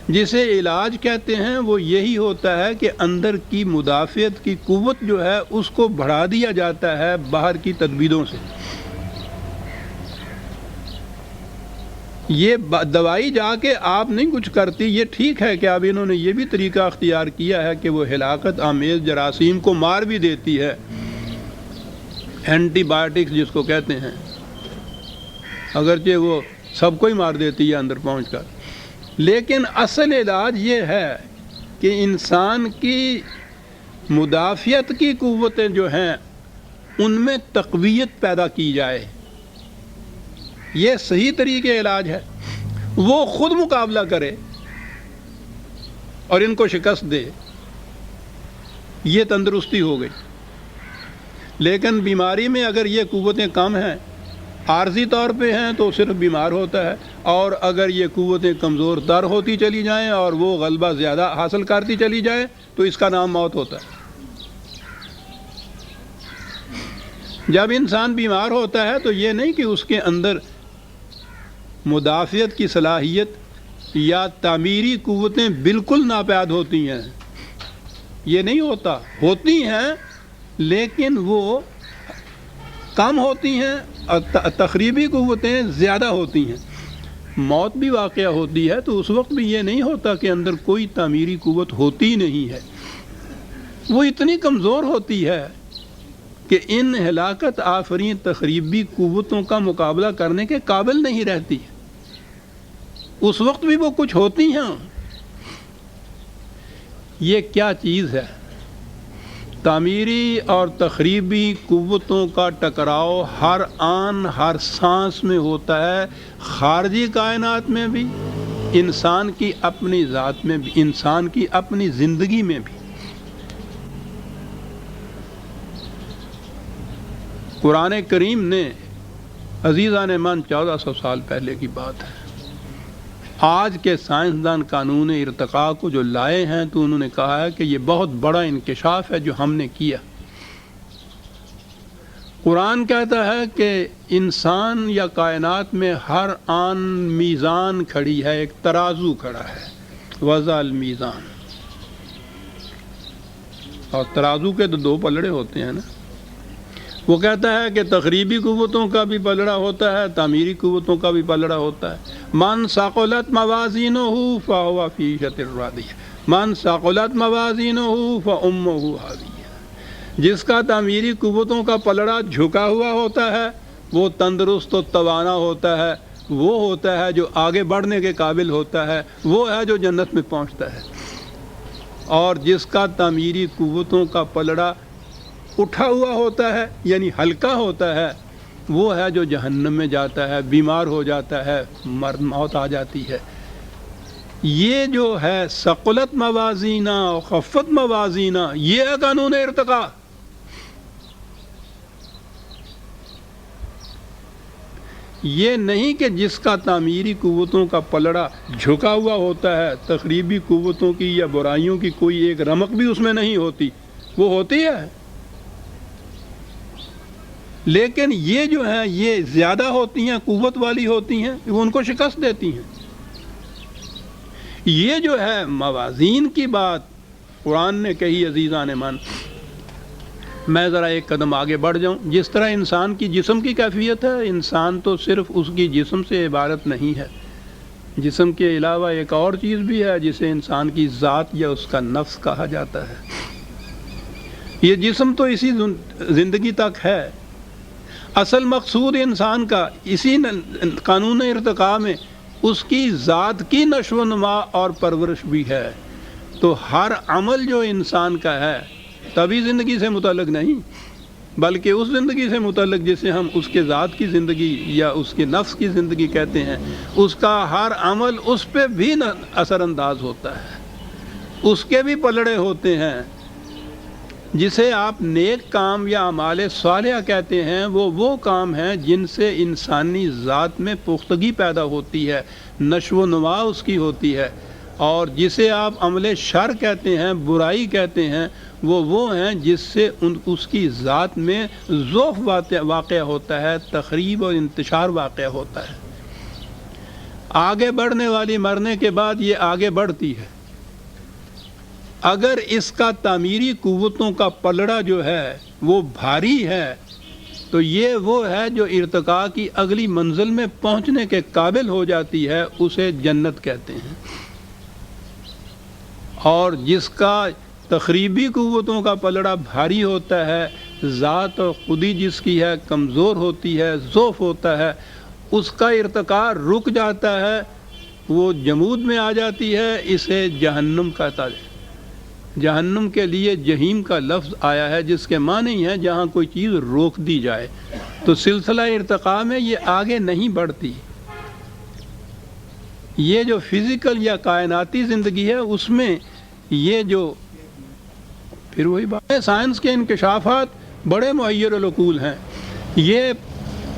Speaker 1: جسے علاج کہتے ہیں وہ یہی ہوتا ہے کہ اندر کی مدافعت کی قوت جو ہے اس کو بڑھا دیا جاتا ہے باہر کی تدبیروں سے۔ یہ دوائی جا کے آپ نہیں کچھ کرتی، یہ ٹھیک ہے کہ اب انہوں نے یہ بھی طریقہ اختیار کیا ہے کہ وہ ہلاکت آمیز جراثیم کو مار بھی دیتی ہے، اینٹی بایوٹکس جس کو کہتے ہیں، اگرچہ وہ سب کو ہی مار دیتی ہے اندر پہنچ کر، لیکن اصل علاج یہ ہے کہ انسان کی مدافعت کی قوتیں جو ہیں ان میں تقویت پیدا کی جائے۔ یہ صحیح طریقے علاج ہے، وہ خود مقابلہ کرے اور ان کو شکست دے، یہ تندرستی ہو گئی۔ لیکن بیماری میں اگر یہ قوتیں کم ہیں عارضی طور پہ ہیں تو صرف بیمار ہوتا ہے، اور اگر یہ قوتیں کمزور تر ہوتی چلی جائیں اور وہ غلبہ زیادہ حاصل کرتی چلی جائے تو اس کا نام موت ہوتا ہے۔ جب انسان بیمار ہوتا ہے تو یہ نہیں کہ اس کے اندر مدافعت کی صلاحیت یا تعمیری قوتیں بالکل ناپید ہوتی ہیں، یہ نہیں ہوتا، ہوتی ہیں لیکن وہ کم ہوتی ہیں اور تخریبی قوتیں زیادہ ہوتی ہیں۔ موت بھی واقعہ ہوتی ہے تو اس وقت بھی یہ نہیں ہوتا کہ اندر کوئی تعمیری قوت ہوتی نہیں ہے، وہ اتنی کمزور ہوتی ہے کہ ان ہلاکت آفرین تخریبی قوتوں کا مقابلہ کرنے کے قابل نہیں رہتی، اس وقت بھی وہ کچھ ہوتی ہیں۔ یہ کیا چیز ہے؟ تعمیری اور تخریبی قوتوں کا ٹکراؤ ہر آن ہر سانس میں ہوتا ہے، خارجی کائنات میں بھی، انسان کی اپنی ذات میں بھی، انسان کی اپنی زندگی میں بھی۔ قرآن کریم نے عزیزان من 1400 سال پہلے کی بات ہے، آج کے سائنسدان قانون ارتقاء کو جو لائے ہیں تو انہوں نے کہا ہے کہ یہ بہت بڑا انکشاف ہے جو ہم نے کیا۔ قرآن کہتا ہے کہ انسان یا کائنات میں ہر آن میزان کھڑی ہے، ایک ترازو کھڑا ہے، وضع المیزان، اور ترازو کے تو دو پلڑے ہوتے ہیں نا۔ وہ کہتا ہے کہ تخریبی قوتوں کا بھی پلڑا ہوتا ہے، تعمیری قوتوں کا بھی پلڑا ہوتا ہے۔ من ثقلت موازینہ فہو فی عیشۃ راضیہ، من ثقلت موازینہ فامہ ہاویہ۔ جس کا تعمیری قوتوں کا پلڑا جھکا ہوا ہوتا ہے وہ تندرست و توانا ہوتا ہے، وہ ہوتا ہے جو آگے بڑھنے کے قابل ہوتا ہے، وہ ہے جو جنت میں پہنچتا ہے۔ اور جس کا تعمیری قوتوں کا پلڑا اٹھا ہوا ہوتا ہے یعنی ہلکا ہوتا ہے، وہ ہے جو جہنم میں جاتا ہے، بیمار ہو جاتا ہے، موت آ جاتی ہے۔ یہ جو ہے ثقلت موازینہ خفت موازینہ، یہ ہے قانون ارتقاء۔ یہ نہیں کہ جس کا تعمیری قوتوں کا پلڑا جھکا ہوا ہوتا ہے، تخریبی قوتوں کی یا برائیوں کی کوئی ایک رمق بھی اس میں نہیں ہوتی، وہ ہوتی ہے لیکن یہ جو ہیں یہ زیادہ ہوتی ہیں، قوت والی ہوتی ہیں، وہ ان کو شکست دیتی ہیں۔ یہ جو ہے موازین کی بات قرآن نے کہی عزیزان من۔ میں ذرا ایک قدم آگے بڑھ جاؤں۔ جس طرح انسان کی جسم کی کیفیت ہے، انسان تو صرف اس کی جسم سے عبارت نہیں ہے، جسم کے علاوہ ایک اور چیز بھی ہے جسے انسان کی ذات یا اس کا نفس کہا جاتا ہے۔ یہ جسم تو اسی زندگی تک ہے، اصل مقصود انسان کا اسی قانون ارتقاء میں اس کی ذات کی نشو و نما اور پرورش بھی ہے۔ تو ہر عمل جو انسان کا ہے تبھی زندگی سے متعلق نہیں، بلکہ اس زندگی سے متعلق جسے ہم اس کے ذات کی زندگی یا اس کے نفس کی زندگی کہتے ہیں، اس کا ہر عمل اس پہ بھی اثر انداز ہوتا ہے، اس کے بھی پلڑے ہوتے ہیں۔ جسے آپ نیک کام یا اعمال صالحہ کہتے ہیں، وہ کام ہیں جن سے انسانی ذات میں پختگی پیدا ہوتی ہے، نشو و نما اس کی ہوتی ہے۔ اور جسے آپ عمل شر کہتے ہیں، برائی کہتے ہیں، وہ ہیں جس سے اس کی ذات میں ضعف واقع ہوتا ہے، تخریب اور انتشار واقع ہوتا ہے۔ آگے بڑھنے والی مرنے کے بعد یہ آگے بڑھتی ہے۔ اگر اس کا تعمیری قوتوں کا پلڑا جو ہے وہ بھاری ہے تو یہ وہ ہے جو ارتقاء کی اگلی منزل میں پہنچنے کے قابل ہو جاتی ہے، اسے جنت کہتے ہیں۔ اور جس کا تخریبی قوتوں کا پلڑا بھاری ہوتا ہے، ذات اور خودی جس کی ہے کمزور ہوتی ہے، ضعف ہوتا ہے، اس کا ارتقاء رک جاتا ہے، وہ جمود میں آ جاتی ہے، اسے جہنم کہتا ہے۔ جہنم کے لیے جہیم کا لفظ آیا ہے جس کے معنی ہے جہاں کوئی چیز روک دی جائے۔ تو سلسلہ ارتقاء میں یہ آگے نہیں بڑھتی۔ یہ جو فزیکل یا کائناتی زندگی ہے اس میں یہ جو پھر وہی بات ہے، سائنس کے انکشافات بڑے معیر العقول ہیں۔ یہ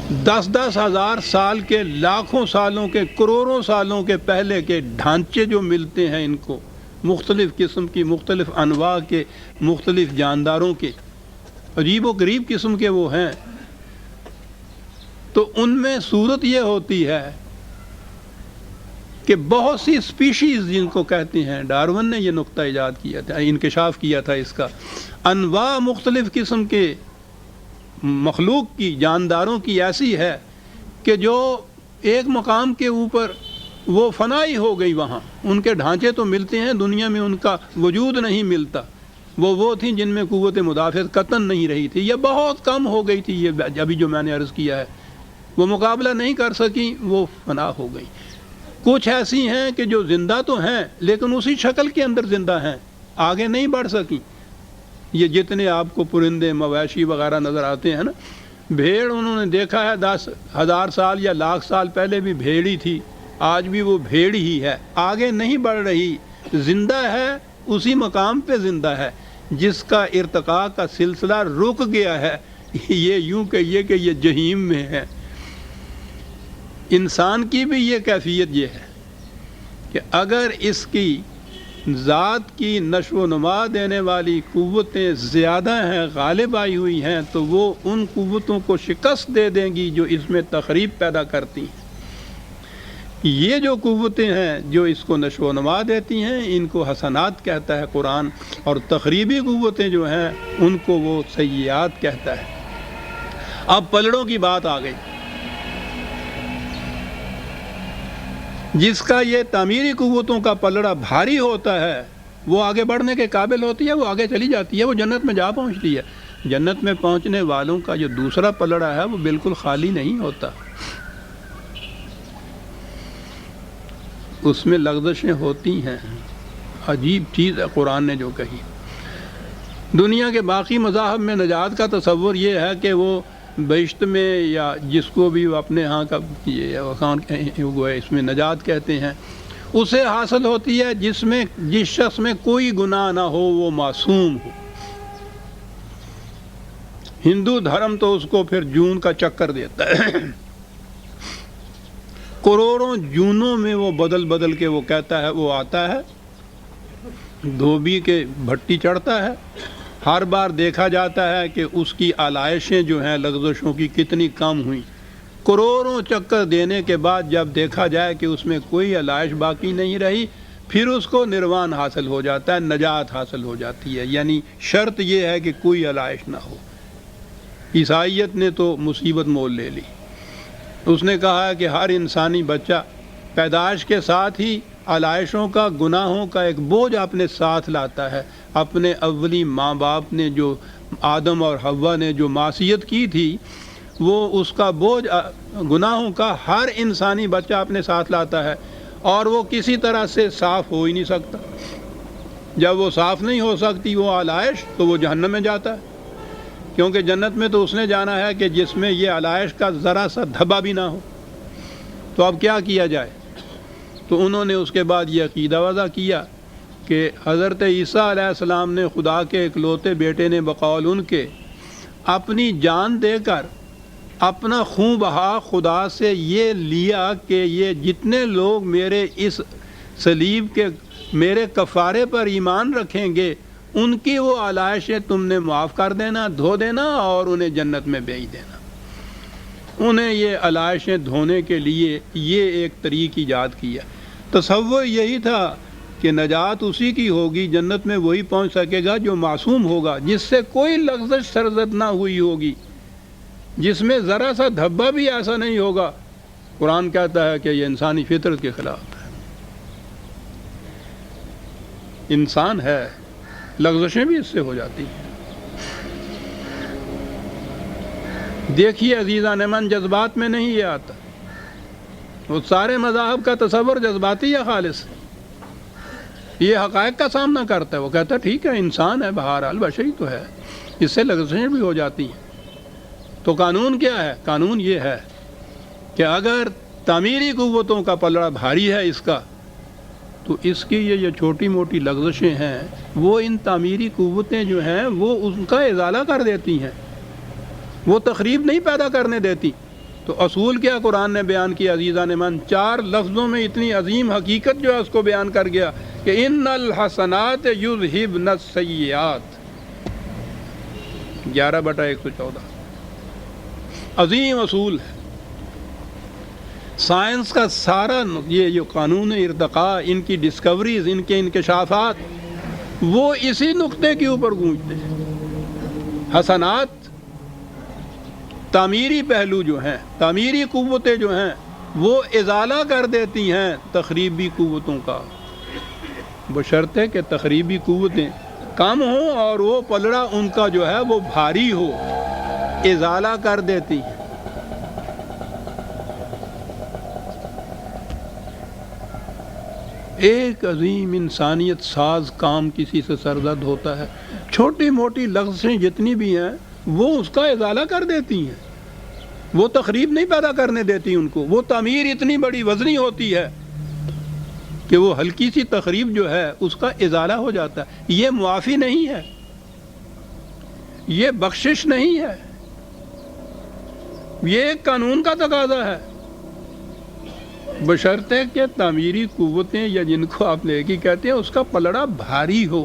Speaker 1: 10-10 ہزار سال کے، لاکھوں سالوں کے، کروڑوں سالوں کے پہلے کے ڈھانچے جو ملتے ہیں ان کو، مختلف قسم کی، مختلف انواع کے، مختلف جانداروں کے، عجیب و غریب قسم کے وہ ہیں، تو ان میں صورت یہ ہوتی ہے کہ بہت سی اسپیشیز جن کو کہتے ہیں، ڈارون نے یہ نقطہ ایجاد کیا تھا، انکشاف کیا تھا اس کا، انواع مختلف قسم کے مخلوق کی، جانداروں کی ایسی ہے کہ جو ایک مقام کے اوپر وہ فنائی ہو گئی، وہاں ان کے ڈھانچے تو ملتے ہیں، دنیا میں ان کا وجود نہیں ملتا، وہ تھیں جن میں قوت مدافعت قطعاً نہیں رہی تھی، یہ بہت کم ہو گئی تھی، یہ ابھی جو میں نے عرض کیا ہے، وہ مقابلہ نہیں کر سکیں، وہ فنا ہو گئی۔ کچھ ایسی ہیں کہ جو زندہ تو ہیں لیکن اسی شکل کے اندر زندہ ہیں، آگے نہیں بڑھ سکیں۔ یہ جتنے آپ کو پرندے، مویشی وغیرہ نظر آتے ہیں نا، بھیڑ انہوں نے دیکھا ہے 10,000 سال یا لاکھ سال پہلے بھی بھیڑ ہی تھی، آج بھی وہ بھیڑ ہی ہے، آگے نہیں بڑھ رہی، زندہ ہے، اسی مقام پہ زندہ ہے جس کا ارتقاء کا سلسلہ رک گیا ہے، یہ یوں کہیے کہ یہ جہیم میں ہے۔ انسان کی بھی یہ کیفیت یہ ہے کہ اگر اس کی ذات کی نشو و نما دینے والی قوتیں زیادہ ہیں، غالب آئی ہوئی ہیں، تو وہ ان قوتوں کو شکست دے دیں گی جو اس میں تخریب پیدا کرتی ہیں۔ یہ جو قوتیں ہیں جو اس کو نشو و نما دیتی ہیں، ان کو حسنات کہتا ہے قرآن، اور تخریبی قوتیں جو ہیں ان کو وہ سیئات کہتا ہے۔ اب پلڑوں کی بات آ گئی۔ جس کا یہ تعمیری قوتوں کا پلڑا بھاری ہوتا ہے وہ آگے بڑھنے کے قابل ہوتی ہے، وہ آگے چلی جاتی ہے، وہ جنت میں جا پہنچتی ہے۔ جنت میں پہنچنے والوں کا جو دوسرا پلڑا ہے وہ بالکل خالی نہیں ہوتا، اس میں لغزشیں ہوتی ہیں۔ عجیب چیز ہے قرآن نے جو کہی۔ دنیا کے باقی مذاہب میں نجات کا تصور یہ ہے کہ وہ بہشت میں، یا جس کو بھی وہ اپنے ہاں کا اس میں نجات کہتے ہیں، اسے حاصل ہوتی ہے جس شخص میں کوئی گناہ نہ ہو، وہ معصوم ہو۔ ہندو دھرم تو اس کو پھر جون کا چکر دیتا ہے، کروڑوں جونوں میں وہ بدل کے وہ کہتا ہے، وہ آتا ہے دھوبی کے بھٹی چڑھتا ہے، ہر بار دیکھا جاتا ہے کہ اس کی آلائشیں جو ہیں لغزشوں کی کتنی کم ہوئیں، کروڑوں چکر دینے کے بعد جب دیکھا جائے کہ اس میں کوئی آلائش باقی نہیں رہی، پھر اس کو نروان حاصل ہو جاتا ہے، نجات حاصل ہو جاتی ہے۔ یعنی شرط یہ ہے کہ کوئی آلائش نہ ہو۔ عیسائیت نے تو مصیبت مول لے لی، اس نے کہا ہے کہ ہر انسانی بچہ پیدائش کے ساتھ ہی آلائشوں کا، گناہوں کا ایک بوجھ اپنے ساتھ لاتا ہے۔ اپنے اولی ماں باپ نے، جو آدم اور حوا نے جو معصیت کی تھی، وہ اس کا بوجھ گناہوں کا ہر انسانی بچہ اپنے ساتھ لاتا ہے، اور وہ کسی طرح سے صاف ہو ہی نہیں سکتا۔ جب وہ صاف نہیں ہو سکتی وہ آلائش، تو وہ جہنم میں جاتا ہے، کیونکہ جنت میں تو اس نے جانا ہے کہ جس میں یہ آلائش کا ذرا سا دھبا بھی نہ ہو۔ تو اب کیا کیا جائے؟ تو انہوں نے اس کے بعد یہ عقیدہ وضع کیا کہ حضرت عیسیٰ علیہ السلام نے، خدا کے اکلوتے بیٹے نے، بقول ان کے اپنی جان دے کر، اپنا خون بہا خدا سے یہ لیا کہ یہ جتنے لوگ میرے اس صلیب کے، میرے کفارے پر ایمان رکھیں گے، ان کی وہ آلائشیں تم نے معاف کر دینا، دھو دینا، اور انہیں جنت میں بھیج دینا۔ انہیں یہ آلائشیں دھونے کے لیے یہ ایک طریق ایجاد کیا۔ تصور یہی تھا کہ نجات اسی کی ہوگی، جنت میں وہی پہنچ سکے گا جو معصوم ہوگا، جس سے کوئی لغزش سرزد نہ ہوئی ہوگی، جس میں ذرا سا دھبا بھی ایسا نہیں ہوگا۔ قرآن کہتا ہے کہ یہ انسانی فطرت کے خلاف ہے۔ انسان ہے، لغزشیں بھی اس سے ہو جاتی ہیں۔ دیکھیے عزیزان من، جذبات میں نہیں یہ آتا، وہ سارے مذاہب کا تصور جذباتی یا خالص، یہ حقائق کا سامنا کرتا ہے۔ وہ کہتا ہے ٹھیک ہے، انسان ہے، بہرحال بشری تو ہے، اس سے لغزشیں بھی ہو جاتی ہیں۔ تو قانون کیا ہے؟ قانون یہ ہے کہ اگر تعمیری قوتوں کا پلڑا بھاری ہے اس کا، تو اس کی یہ چھوٹی موٹی لغزشیں ہیں، وہ ان تعمیری قوتیں جو ہیں وہ ان کا ازالہ کر دیتی ہیں، وہ تخریب نہیں پیدا کرنے دیتی۔ تو اصول کیا قرآن نے بیان کیا عزیزان من؟ 4 لفظوں میں اتنی عظیم حقیقت جو ہے اس کو بیان کر گیا کہ ان الحسنات یذہبن السیئات، 11/114 عظیم اصول ہے۔ سائنس کا سارا یہ جو قانون ارتقاء، ان کی ڈسکوریز، ان کے انکشافات، وہ اسی نقطے کے اوپر گونجتے ہیں۔ حسنات تعمیری پہلو جو ہیں، تعمیری قوتیں جو ہیں، وہ ازالہ کر دیتی ہیں تخریبی قوتوں کا، بشرطے کہ تخریبی قوتیں کم ہوں اور وہ پلڑا ان کا جو ہے وہ بھاری ہو، ازالہ کر دیتی ہیں۔ ایک عظیم انسانیت ساز کام کسی سے سرزد ہوتا ہے، چھوٹی موٹی لغزشیں جتنی بھی ہیں وہ اس کا ازالہ کر دیتی ہیں، وہ تخریب نہیں پیدا کرنے دیتی ان کو۔ وہ تعمیر اتنی بڑی وزنی ہوتی ہے کہ وہ ہلکی سی تخریب جو ہے اس کا ازالہ ہو جاتا ہے۔ یہ معافی نہیں ہے، یہ بخشش نہیں ہے، یہ ایک قانون کا تقاضا ہے، بشرطے کہ تعمیری قوتیں یا جن کو آپ نیکی کہتے ہیں اس کا پلڑا بھاری ہو۔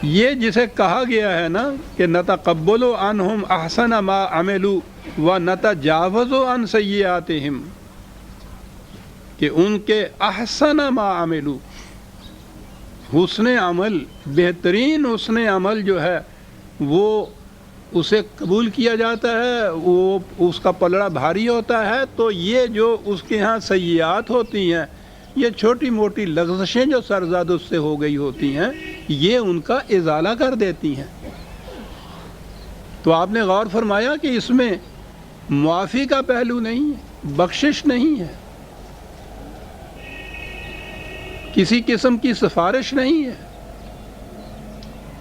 Speaker 1: یہ جسے کہا گیا ہے نا کہ نتقبل عنہم احسن ما عملوا ونتجاوز عن سیئاتہم، کہ ان کے احسن ما عملوا، حسن عمل، بہترین حسن عمل جو ہے وہ اسے قبول کیا جاتا ہے، وہ اس کا پلڑا بھاری ہوتا ہے۔ تو یہ جو اس کے ہاں سیئات ہوتی ہیں، یہ چھوٹی موٹی لغزشیں جو سرزد اس سے ہو گئی ہوتی ہیں، یہ ان کا ازالہ کر دیتی ہیں۔ تو آپ نے غور فرمایا کہ اس میں معافی کا پہلو نہیں ہے، بخشش نہیں ہے، کسی قسم کی سفارش نہیں ہے،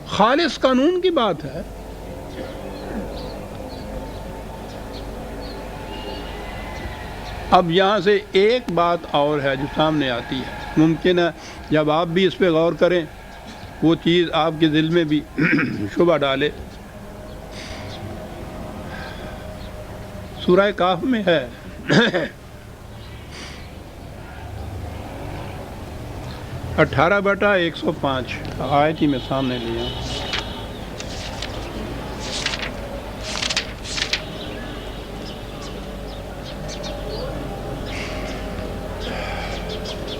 Speaker 1: خالص قانون کی بات ہے۔ اب یہاں سے ایک بات اور ہے جو سامنے آتی ہے، ممکن ہے جب آپ بھی اس پہ غور کریں وہ چیز آپ کے دل میں بھی شبہ ڈالے۔ سورہ کہف میں ہے 18/105 آیت ہی میں سامنے لیا۔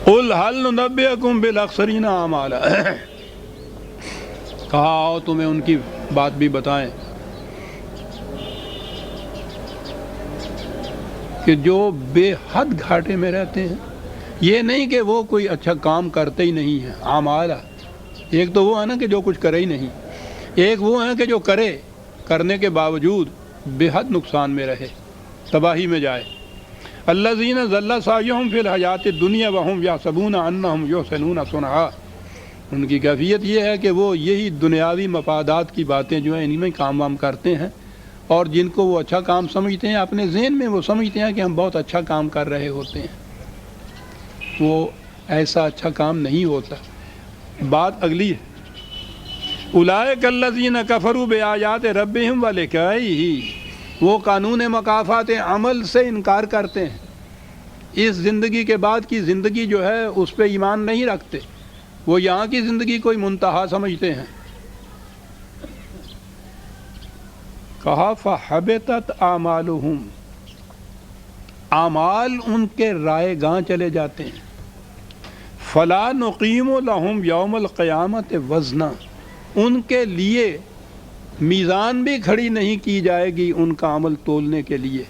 Speaker 1: قل هل ننبئکم بالاخسرین اعمالا، کہا آؤ تمہیں ان کی بات بھی بتائیں کہ جو بے حد گھاٹے میں رہتے ہیں۔ یہ نہیں کہ وہ کوئی اچھا کام کرتے ہی نہیں ہیں، اعمالا، ایک تو وہ ہے نا کہ جو کچھ کرے ہی نہیں، ایک وہ ہے کہ جو کرنے کے باوجود بے حد نقصان میں رہے، تباہی میں جائے۔ الذین ضل سعیہم فی الحیات الدنیا وہم یحسبون انہم یحسنون صنعا، ان کی کیفیت یہ ہے کہ وہ یہی دنیاوی مفادات کی باتیں جو ہیں انہی میں کام وام کرتے ہیں، اور جن کو وہ اچھا کام سمجھتے ہیں اپنے ذہن میں وہ سمجھتے ہیں کہ ہم بہت اچھا کام کر رہے ہوتے ہیں، وہ ایسا اچھا کام نہیں ہوتا۔ بات اگلی ہے، اولئک الذین کفروا بآیات ربہم ولقائہ، وہ قانون مکافات عمل سے انکار کرتے ہیں، اس زندگی کے بعد کی زندگی جو ہے اس پہ ایمان نہیں رکھتے، وہ یہاں کی زندگی کوئی منتہا سمجھتے ہیں۔ کہا فحبطت اعمالہم، اعمال ان کے رائے گاں چلے جاتے ہیں۔ فلا نقیم لہم یوم القیامت وزنا، ان کے لیے میزان بھی کھڑی نہیں کی جائے گی ان کا عمل تولنے کے لیے۔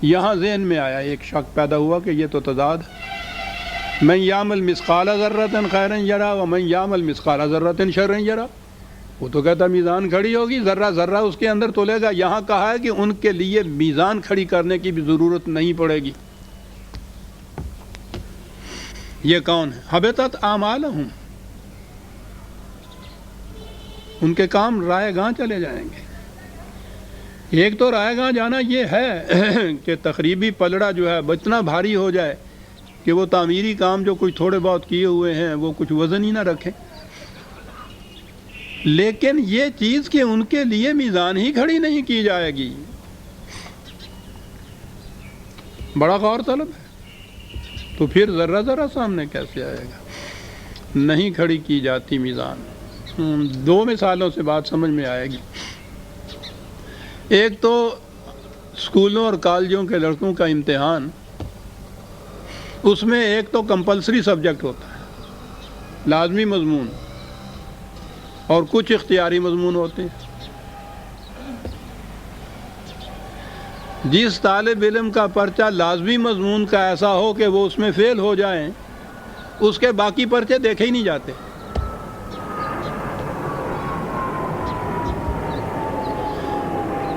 Speaker 1: یہاں ذہن میں آیا، ایک شک پیدا ہوا کہ یہ تو تضاد ہے، من یعمل مثقال ذرۃ خیرا یرا ومن یعمل مثقال ذرۃ شرا یرا، وہ تو کہتا میزان کھڑی ہوگی، ذرہ ذرہ اس کے اندر تولے گا۔ یہاں کہا ہے کہ ان کے لیے میزان کھڑی کرنے کی بھی ضرورت نہیں پڑے گی۔ یہ کون ہے؟ حبطت اعمالہم، ان کے کام رائے گاں چلے جائیں گے۔ ایک تو رائے گاں جانا یہ ہے کہ تخریبی پلڑا جو ہے اتنا بھاری ہو جائے کہ وہ تعمیری کام جو کچھ تھوڑے بہت کیے ہوئے ہیں وہ کچھ وزن ہی نہ رکھیں۔ لیکن یہ چیز کہ ان کے لیے میزان ہی کھڑی نہیں کی جائے گی، بڑا غور طلب ہے۔ تو پھر ذرہ ذرہ سامنے کیسے آئے گا؟ نہیں کھڑی کی جاتی میزان۔ دو مثالوں سے بات سمجھ میں آئے گی۔ ایک تو اسکولوں اور کالجوں کے لڑکوں کا امتحان، اس میں ایک تو کمپلسری سبجیکٹ ہوتا ہے، لازمی مضمون، اور کچھ اختیاری مضمون ہوتے ہیں۔ جس طالب علم کا پرچہ لازمی مضمون کا ایسا ہو کہ وہ اس میں فیل ہو جائیں، اس کے باقی پرچے دیکھے ہی نہیں جاتے۔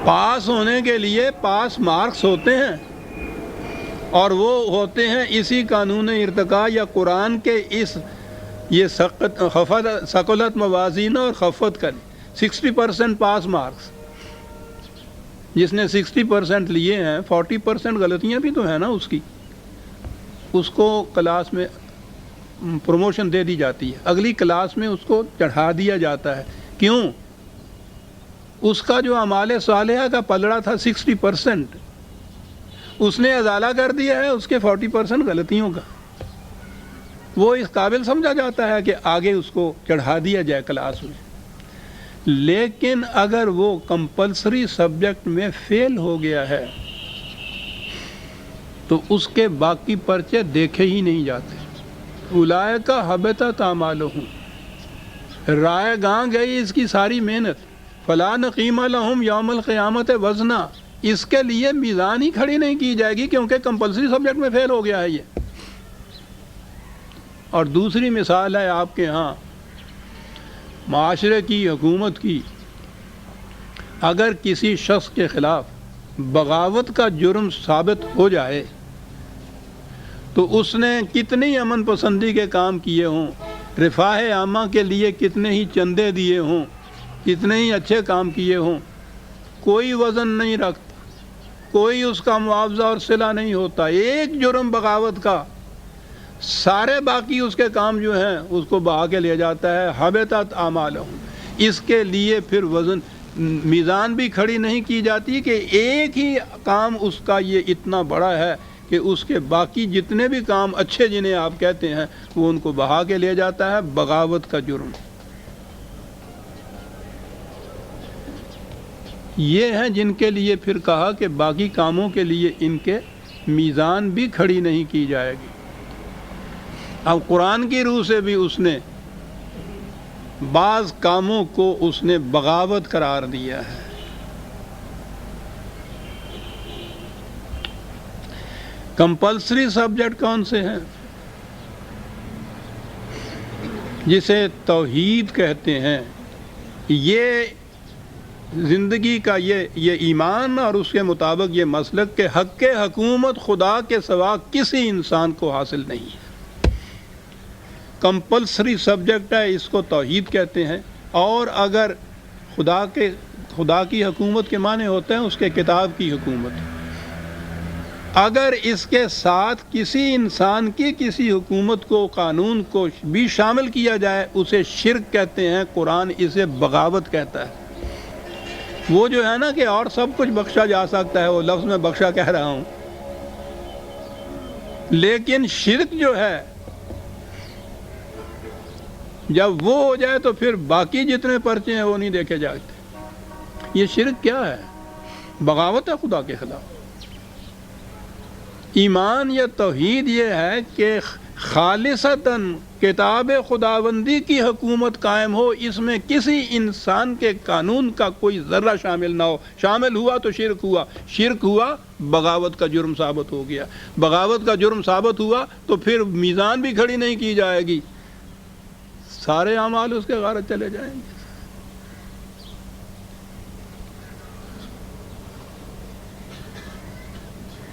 Speaker 1: پاس ہونے کے لیے پاس مارکس ہوتے ہیں، اور وہ ہوتے ہیں اسی قانون ارتقاء یا قرآن کے یہ ثقلت موازین اور خفت کر 60% پاس مارکس۔ جس نے 60% لیے ہیں، 40% غلطیاں بھی تو ہیں نا اس کی، اس کو کلاس میں پروموشن دے دی جاتی ہے، اگلی کلاس میں اس کو چڑھا دیا جاتا ہے۔ کیوں؟ اس کا جو اعمال صالحہ کا پلڑا تھا 60%، اس نے ازالہ کر دیا ہے اس کے 40% غلطیوں کا۔ وہ اس قابل سمجھا جاتا ہے کہ آگے اس کو چڑھا دیا جائے کلاس میں۔ لیکن اگر وہ کمپلسری سبجیکٹ میں فیل ہو گیا ہے تو اس کے باقی پرچے دیکھے ہی نہیں جاتے۔ اولئک حبطت اعمالہم، رائے گاں گئی اس کی ساری محنت۔ فلا نقیم لہم یوم القیامت وزنا، اس کے لیے میزان ہی کھڑی نہیں کی جائے گی کیونکہ کمپلسری سبجیکٹ میں فیل ہو گیا ہے یہ۔ اور دوسری مثال ہے آپ کے ہاں معاشرے کی، حکومت کی، اگر کسی شخص کے خلاف بغاوت کا جرم ثابت ہو جائے تو اس نے کتنی امن پسندی کے کام کیے ہوں، رفاہ عامہ کے لیے کتنے ہی چندے دیے ہوں، کتنے ہی اچھے کام کیے ہوں، کوئی وزن نہیں رکھتا، کوئی اس کا معاوضہ اور صلہ نہیں ہوتا۔ ایک جرم بغاوت کا، سارے باقی اس کے کام جو ہیں اس کو بہا کے لے جاتا ہے۔ حبطت اعمالہم، اس کے لیے پھر وزن میزان بھی کھڑی نہیں کی جاتی کہ ایک ہی کام اس کا یہ اتنا بڑا ہے کہ اس کے باقی جتنے بھی کام اچھے جنہیں آپ کہتے ہیں وہ ان کو بہا کے لے جاتا ہے۔ بغاوت کا جرم یہ ہیں جن کے لیے پھر کہا کہ باقی کاموں کے لیے ان کے میزان بھی کھڑی نہیں کی جائے گی۔ اب قرآن کی روح سے بھی اس نے بعض کاموں کو اس نے بغاوت قرار دیا ہے۔ کمپلسری سبجیکٹ کون سے ہیں؟ جسے توحید کہتے ہیں، یہ زندگی کا یہ ایمان اور اس کے مطابق یہ مسلک کہ حق حکومت خدا کے سوا کسی انسان کو حاصل نہیں ہے۔ کمپلسری سبجیکٹ ہے، اس کو توحید کہتے ہیں۔ اور اگر خدا کی حکومت کے معنی ہوتے ہیں اس کے کتاب کی حکومت، اگر اس کے ساتھ کسی انسان کی کسی حکومت کو، قانون کو بھی شامل کیا جائے اسے شرک کہتے ہیں۔ قرآن اسے بغاوت کہتا ہے۔ وہ جو ہے نا کہ اور سب کچھ بخشا جا سکتا ہے، وہ لفظ میں بخشا کہہ رہا ہوں، لیکن شرک جو ہے جب وہ ہو جائے تو پھر باقی جتنے پرچے ہیں وہ نہیں دیکھے جاتے۔ یہ شرک کیا ہے؟ بغاوت ہے خدا کے خلاف۔ ایمان یا توحید یہ ہے کہ خالصتاً کتاب خداوندی کی حکومت قائم ہو، اس میں کسی انسان کے قانون کا کوئی ذرہ شامل نہ ہو۔ شامل ہوا تو شرک ہوا، شرک ہوا بغاوت کا جرم ثابت ہو گیا۔ بغاوت کا جرم ثابت ہوا تو پھر میزان بھی کھڑی نہیں کی جائے گی، سارے اعمال اس کے غارت چلے جائیں گے۔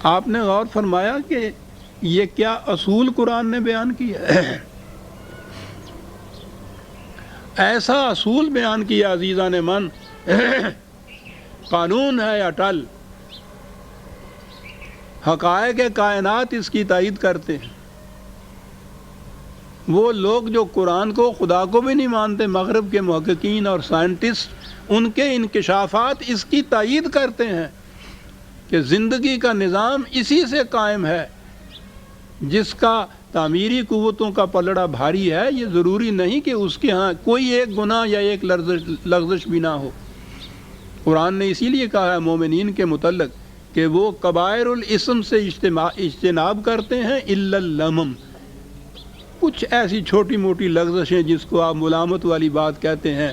Speaker 1: آپ نے غور فرمایا کہ یہ کیا اصول قرآن نے بیان کیا ہے؟ ایسا اصول بیان کیا عزیزان من، قانون ہے اٹل، حقائق کائنات اس کی تائید کرتے ہیں۔ وہ لوگ جو قرآن کو خدا کو بھی نہیں مانتے، مغرب کے محققین اور سائنٹسٹ ان کے انکشافات اس کی تائید کرتے ہیں کہ زندگی کا نظام اسی سے قائم ہے، جس کا تعمیری قوتوں کا پلڑا بھاری ہے۔ یہ ضروری نہیں کہ اس کے ہاں کوئی ایک گناہ یا ایک لغزش بھی نہ ہو۔ قرآن نے اسی لیے کہا ہے مومنین کے متعلق کہ وہ کبائر الاسم سے اجتناب کرتے ہیں الا اللمم، کچھ ایسی چھوٹی موٹی لغزشیں جس کو آپ ملامت والی بات کہتے ہیں،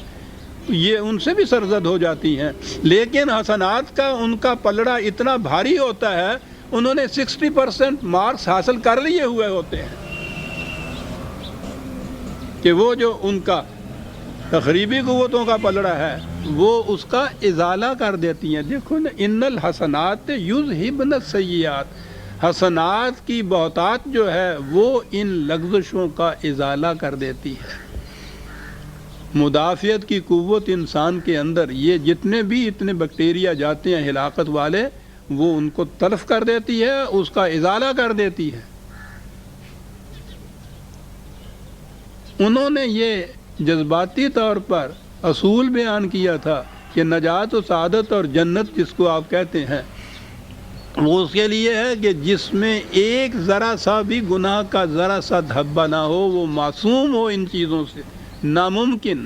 Speaker 1: یہ ان سے بھی سرزد ہو جاتی ہیں، لیکن حسنات کا ان کا پلڑا اتنا بھاری ہوتا ہے، انہوں نے 60% مارکس حاصل کر لیے ہوئے ہوتے ہیں کہ وہ جو ان کا تخریبی قوتوں کا پلڑا ہے وہ اس کا ازالہ کر دیتی ہیں۔ دیکھو نا، ان الحسنات یذہبن السیئات، حسنات کی بہتات جو ہے وہ ان لغزشوں کا ازالہ کر دیتی ہے۔ مدافعت کی قوت انسان کے اندر، یہ جتنے بھی اتنے بیکٹیریا جاتے ہیں ہلاکت والے، وہ ان کو تلف کر دیتی ہے، اس کا ازالہ کر دیتی ہے۔ انہوں نے یہ جذباتی طور پر اصول بیان کیا تھا کہ نجات و سعادت اور جنت جس کو آپ کہتے ہیں، وہ اس کے لیے ہے کہ جس میں ایک ذرا سا بھی گناہ کا ذرا سا دھبا نہ ہو، وہ معصوم ہو ان چیزوں سے، ناممکن۔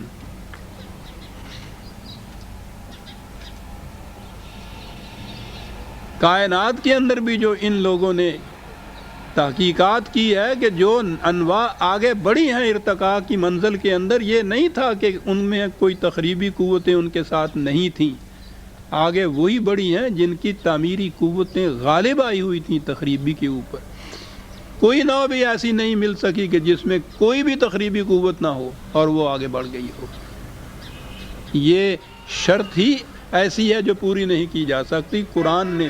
Speaker 1: کائنات کے اندر بھی جو ان لوگوں نے تحقیقات کی ہے کہ جو انواع آگے بڑھی ہیں ارتقاء کی منزل کے اندر، یہ نہیں تھا کہ ان میں کوئی تخریبی قوتیں ان کے ساتھ نہیں تھیں، آگے وہی بڑھی ہیں جن کی تعمیری قوتیں غالب آئی ہوئی تھیں تخریبی کے اوپر۔ کوئی نوع بھی ایسی نہیں مل سکی کہ جس میں کوئی بھی تخریبی قوت نہ ہو اور وہ آگے بڑھ گئی ہو۔ یہ شرط ہی ایسی ہے جو پوری نہیں کی جا سکتی۔ قرآن نے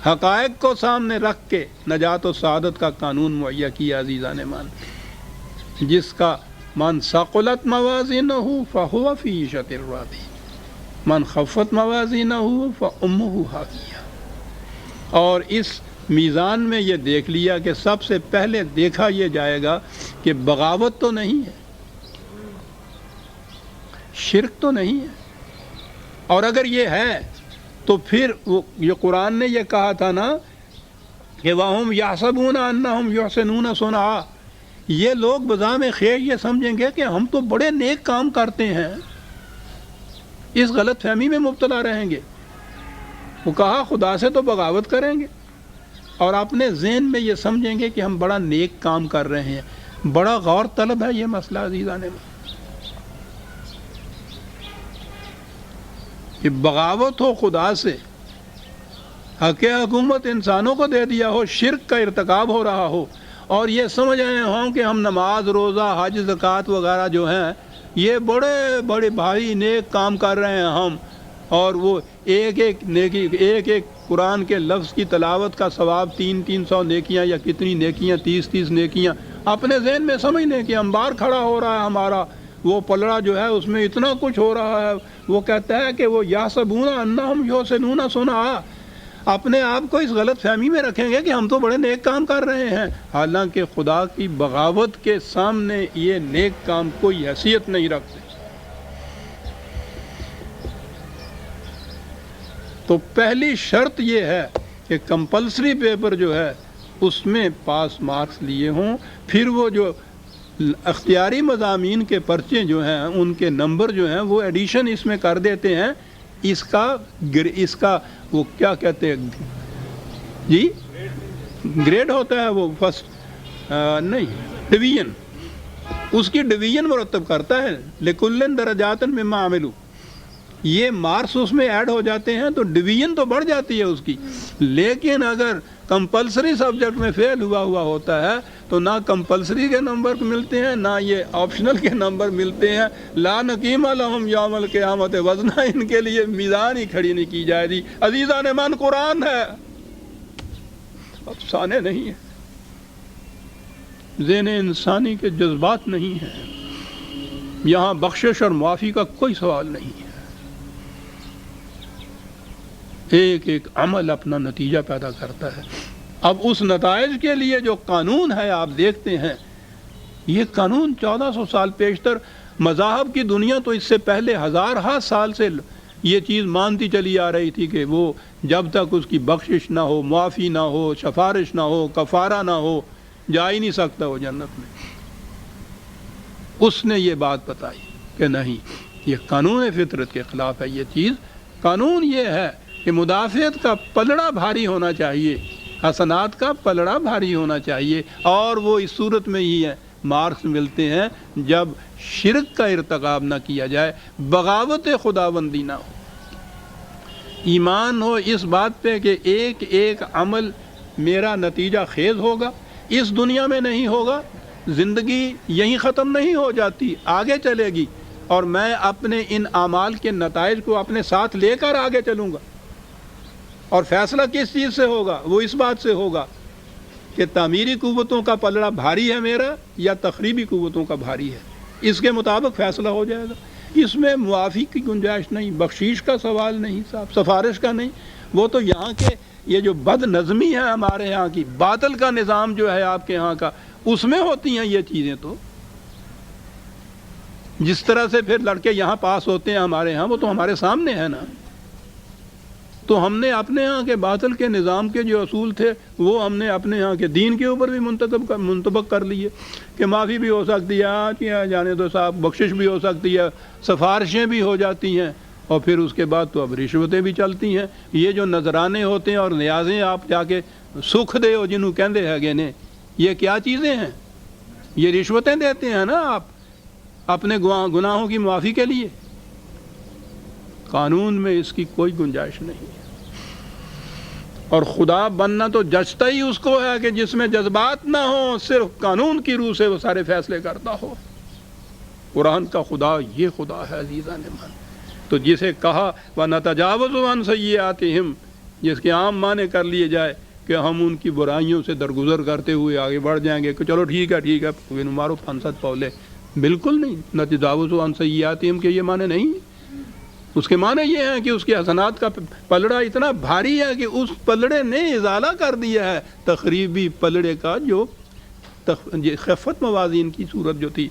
Speaker 1: حقائق کو سامنے رکھ کے نجات و سعادت کا قانون مہیا کیا عزیزان مان، جس کا من ثقلت موازینہ فہو فی عیشۃ راضیہ من خفت موازینہ فامہ ہاویہ۔ اور اس میزان میں یہ دیکھ لیا کہ سب سے پہلے دیکھا یہ جائے گا کہ بغاوت تو نہیں ہے، شرک تو نہیں ہے، اور اگر یہ ہے تو پھر یہ قرآن نے یہ کہا تھا نا کہ وَهُمْ يَحْسَبُونَ أَنَّهُمْ يُحْسِنُونَ صُنْعًا، یہ لوگ بزعم خیر یہ سمجھیں گے کہ ہم تو بڑے نیک کام کرتے ہیں، اس غلط فہمی میں مبتلا رہیں گے۔ وہ کہا خدا سے تو بغاوت کریں گے اور اپنے ذہن میں یہ سمجھیں گے کہ ہم بڑا نیک کام کر رہے ہیں۔ بڑا غور طلب ہے یہ مسئلہ عزیزان، کہ بغاوت ہو خدا سے، حق حکومت انسانوں کو دے دیا ہو، شرک کا ارتکاب ہو رہا ہو، اور یہ سمجھ رہے ہوں کہ ہم نماز روزہ حج زکوٰۃ وغیرہ جو ہیں یہ بڑے بڑے بھاری نیک کام کر رہے ہیں ہم، اور وہ ایک ایک نیکی، ایک ایک قرآن کے لفظ کی تلاوت کا ثواب 300 نیکیاں یا کتنی نیکیاں 30 نیکیاں اپنے ذہن میں سمجھنے کہ انبار کھڑا ہو رہا ہے ہمارا، وہ پلڑا جو ہے اس میں اتنا کچھ ہو رہا ہے۔ وہ کہتا ہے کہ وہ یحسبون انہم یحسنون صنعا، اپنے آپ کو اس غلط فہمی میں رکھیں گے کہ ہم تو بڑے نیک کام کر رہے ہیں، حالانکہ خدا کی بغاوت کے سامنے یہ نیک کام کوئی حیثیت نہیں رکھتے۔ تو پہلی شرط یہ ہے کہ کمپلسری پیپر جو ہے اس میں پاس مارکس لیے ہوں، پھر وہ جو اختیاری مضامین کے پرچے جو ہیں ان کے نمبر جو ہیں وہ ایڈیشن اس میں کر دیتے ہیں، اس کا وہ کیا کہتے ہیں جی، گریڈ ہوتا ہے، وہ فرسٹ نہیں ڈویژن، اس کی ڈویژن مرتب کرتا ہے، لکل درجات مما عملوا، یہ مارکس اس میں ایڈ ہو جاتے ہیں تو ڈویژن تو بڑھ جاتی ہے اس کی۔ لیکن اگر کمپلسری سبجیکٹ میں فیل ہوا ہوتا ہے تو نہ کمپلسری کے نمبر ملتے ہیں نہ یہ آپشنل کے نمبر ملتے ہیں، لا نقیم لہم یوم القیامت وزنا، ان کے لیے میزان ہی کھڑی نہیں کی جائے گی۔ عزیزان من، قرآن ہے، افسانے نہیں ہے، ذہن انسانی کے جذبات نہیں ہیں، یہاں بخشش اور معافی کا کوئی سوال نہیں ہے، ایک ایک عمل اپنا نتیجہ پیدا کرتا ہے۔ اب اس نتائج کے لیے جو قانون ہے آپ دیکھتے ہیں یہ قانون 1400 سال پیشتر، مذاہب کی دنیا تو اس سے پہلے ہزارہا سال سے یہ چیز مانتی چلی آ رہی تھی کہ وہ جب تک اس کی بخشش نہ ہو، معافی نہ ہو، سفارش نہ ہو، کفارہ نہ ہو، جا ہی نہیں سکتا وہ جنت میں۔ اس نے یہ بات بتائی کہ نہیں، یہ قانون فطرت کے خلاف ہے یہ چیز۔ قانون یہ ہے کہ مدافعت کا پلڑا بھاری ہونا چاہیے، حسنات کا پلڑا بھاری ہونا چاہیے، اور وہ اس صورت میں ہی ہے مارکس ملتے ہیں جب شرک کا ارتکاب نہ کیا جائے، بغاوت خداوندی نہ ہو، ایمان ہو اس بات پہ کہ ایک ایک عمل میرا نتیجہ خیز ہوگا، اس دنیا میں نہیں ہوگا، زندگی یہیں ختم نہیں ہو جاتی، آگے چلے گی، اور میں اپنے ان اعمال کے نتائج کو اپنے ساتھ لے کر آگے چلوں گا۔ اور فیصلہ کس چیز سے ہوگا؟ وہ اس بات سے ہوگا کہ تعمیری قوتوں کا پلڑا بھاری ہے میرا یا تخریبی قوتوں کا بھاری ہے، اس کے مطابق فیصلہ ہو جائے گا۔ اس میں معافی کی گنجائش نہیں، بخشش کا سوال نہیں صاحب، سفارش کا نہیں، وہ تو یہاں کے یہ جو بد نظمی ہے ہمارے یہاں کی، باطل کا نظام جو ہے آپ کے یہاں کا، اس میں ہوتی ہیں یہ چیزیں۔ تو جس طرح سے پھر لڑکے یہاں پاس ہوتے ہیں ہمارے ہاں، وہ تو ہمارے سامنے ہے نا۔ تو ہم نے اپنے ہاں کے باطل کے نظام کے جو اصول تھے وہ ہم نے اپنے ہاں کے دین کے اوپر بھی منطبق کر لیے کہ معافی بھی ہو سکتی ہے، کیا جانے دو صاحب، بخشش بھی ہو سکتی ہے، سفارشیں بھی ہو جاتی ہیں، اور پھر اس کے بعد تو اب رشوتیں بھی چلتی ہیں۔ یہ جو نذرانے ہوتے ہیں اور نیازیں آپ جا کے سکھ دے ہو جنہوں کہندے ہے نے، یہ کیا چیزیں ہیں؟ یہ رشوتیں دیتے ہیں نا آپ اپنے گناہوں کی معافی کے لیے۔ قانون میں اس کی کوئی گنجائش نہیں ہے، اور خدا بننا تو جچتا ہی اس کو ہے کہ جس میں جذبات نہ ہوں، صرف قانون کی روح سے وہ سارے فیصلے کرتا ہو۔ قرآن کا خدا یہ خدا ہے عزیزان من۔ تو جسے کہا وَنَتَجَاوَزُ عَنْ سَيِّئَاتِهِمْ، جس کے عام معنی کر لیے جائے کہ ہم ان کی برائیوں سے درگزر کرتے ہوئے آگے بڑھ جائیں گے کہ چلو ٹھیک ہے مارو پھنسد پولے، بالکل نہیں۔ نَتَجَاوَزُ عَنْ سَيِّئَاتِهِمْ کے یہ معنی نہیں، اس کے معنی یہ ہے کہ اس کے حسنات کا پلڑا اتنا بھاری ہے کہ اس پلڑے نے ازالہ کر دیا ہے تخریبی پلڑے کا، جو خفت موازین کی صورت جو تھی۔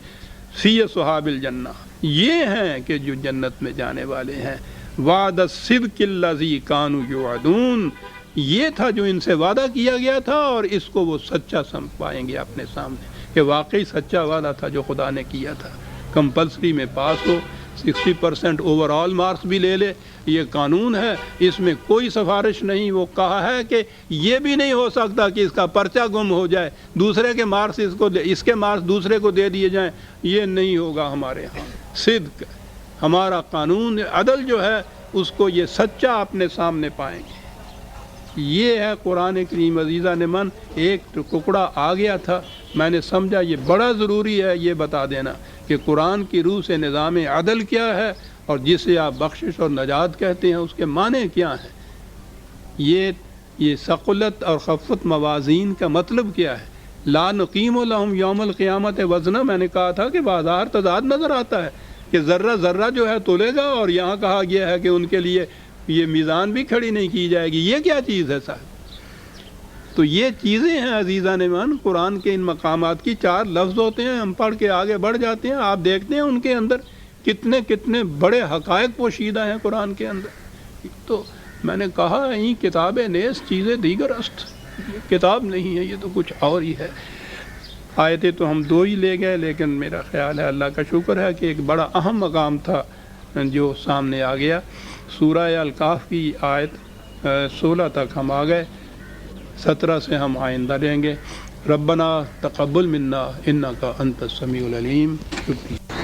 Speaker 1: فی صحاب الجنہ، یہ ہیں کہ جو جنت میں جانے والے ہیں۔ وعد الصدق الذی کانوا یوعدون، یہ تھا جو ان سے وعدہ کیا گیا تھا، اور اس کو وہ سچا سمجھ پائیں گے اپنے سامنے کہ واقعی سچا وعدہ تھا جو خدا نے کیا تھا۔ کمپلسری میں پاس ہو، 60% اوور آل مارکس بھی لے لے، یہ قانون ہے، اس میں کوئی سفارش نہیں۔ وہ کہا ہے کہ یہ بھی نہیں ہو سکتا کہ اس کا پرچہ گم ہو جائے، دوسرے کے مارکس اس کے مارکس دوسرے کو دے دیے جائیں، یہ نہیں ہوگا ہمارے ہاں۔ صدق ہمارا قانون، عدل جو ہے اس کو یہ سچا اپنے سامنے پائیں گے۔ یہ ہے قرآن کریم عزیزان من۔ ایک ٹکڑا آ گیا تھا، میں نے سمجھا یہ بڑا ضروری ہے یہ بتا دینا کہ قرآن کی روح سے نظام عدل کیا ہے، اور جسے آپ بخشش اور نجات کہتے ہیں اس کے معنی کیا ہیں۔ یہ ثقلت اور خفت موازین کا مطلب کیا ہے؟ لا نقیم لہم یوم القیامت وزنا، میں نے کہا تھا کہ بازار تضاد نظر آتا ہے کہ ذرہ ذرہ جو ہے تولے گا، اور یہاں کہا گیا ہے کہ ان کے لیے یہ میزان بھی کھڑی نہیں کی جائے گی۔ یہ کیا چیز ہے صاحب؟ تو یہ چیزیں ہیں عزیزان من۔ قرآن کے ان مقامات کی 4 لفظ ہوتے ہیں، ہم پڑھ کے آگے بڑھ جاتے ہیں، آپ دیکھتے ہیں ان کے اندر کتنے کتنے بڑے حقائق پوشیدہ ہیں قرآن کے اندر۔ تو میں نے کہا یہ کتاب نیز چیزیں دیگر است، یہ کتاب نہیں ہے، یہ تو کچھ اور ہی ہے۔ آیتیں تو ہم 2 ہی لے گئے، لیکن میرا خیال ہے اللہ کا شکر ہے کہ ایک بڑا اہم مقام تھا جو سامنے آ گیا۔ سورہ الکہف کی آیت 16 تک ہم آ گئے، 17 سے ہم آئندہ لیں گے۔ ربنا تقبل منا انک انت السمیع العلیم۔ شکریہ۔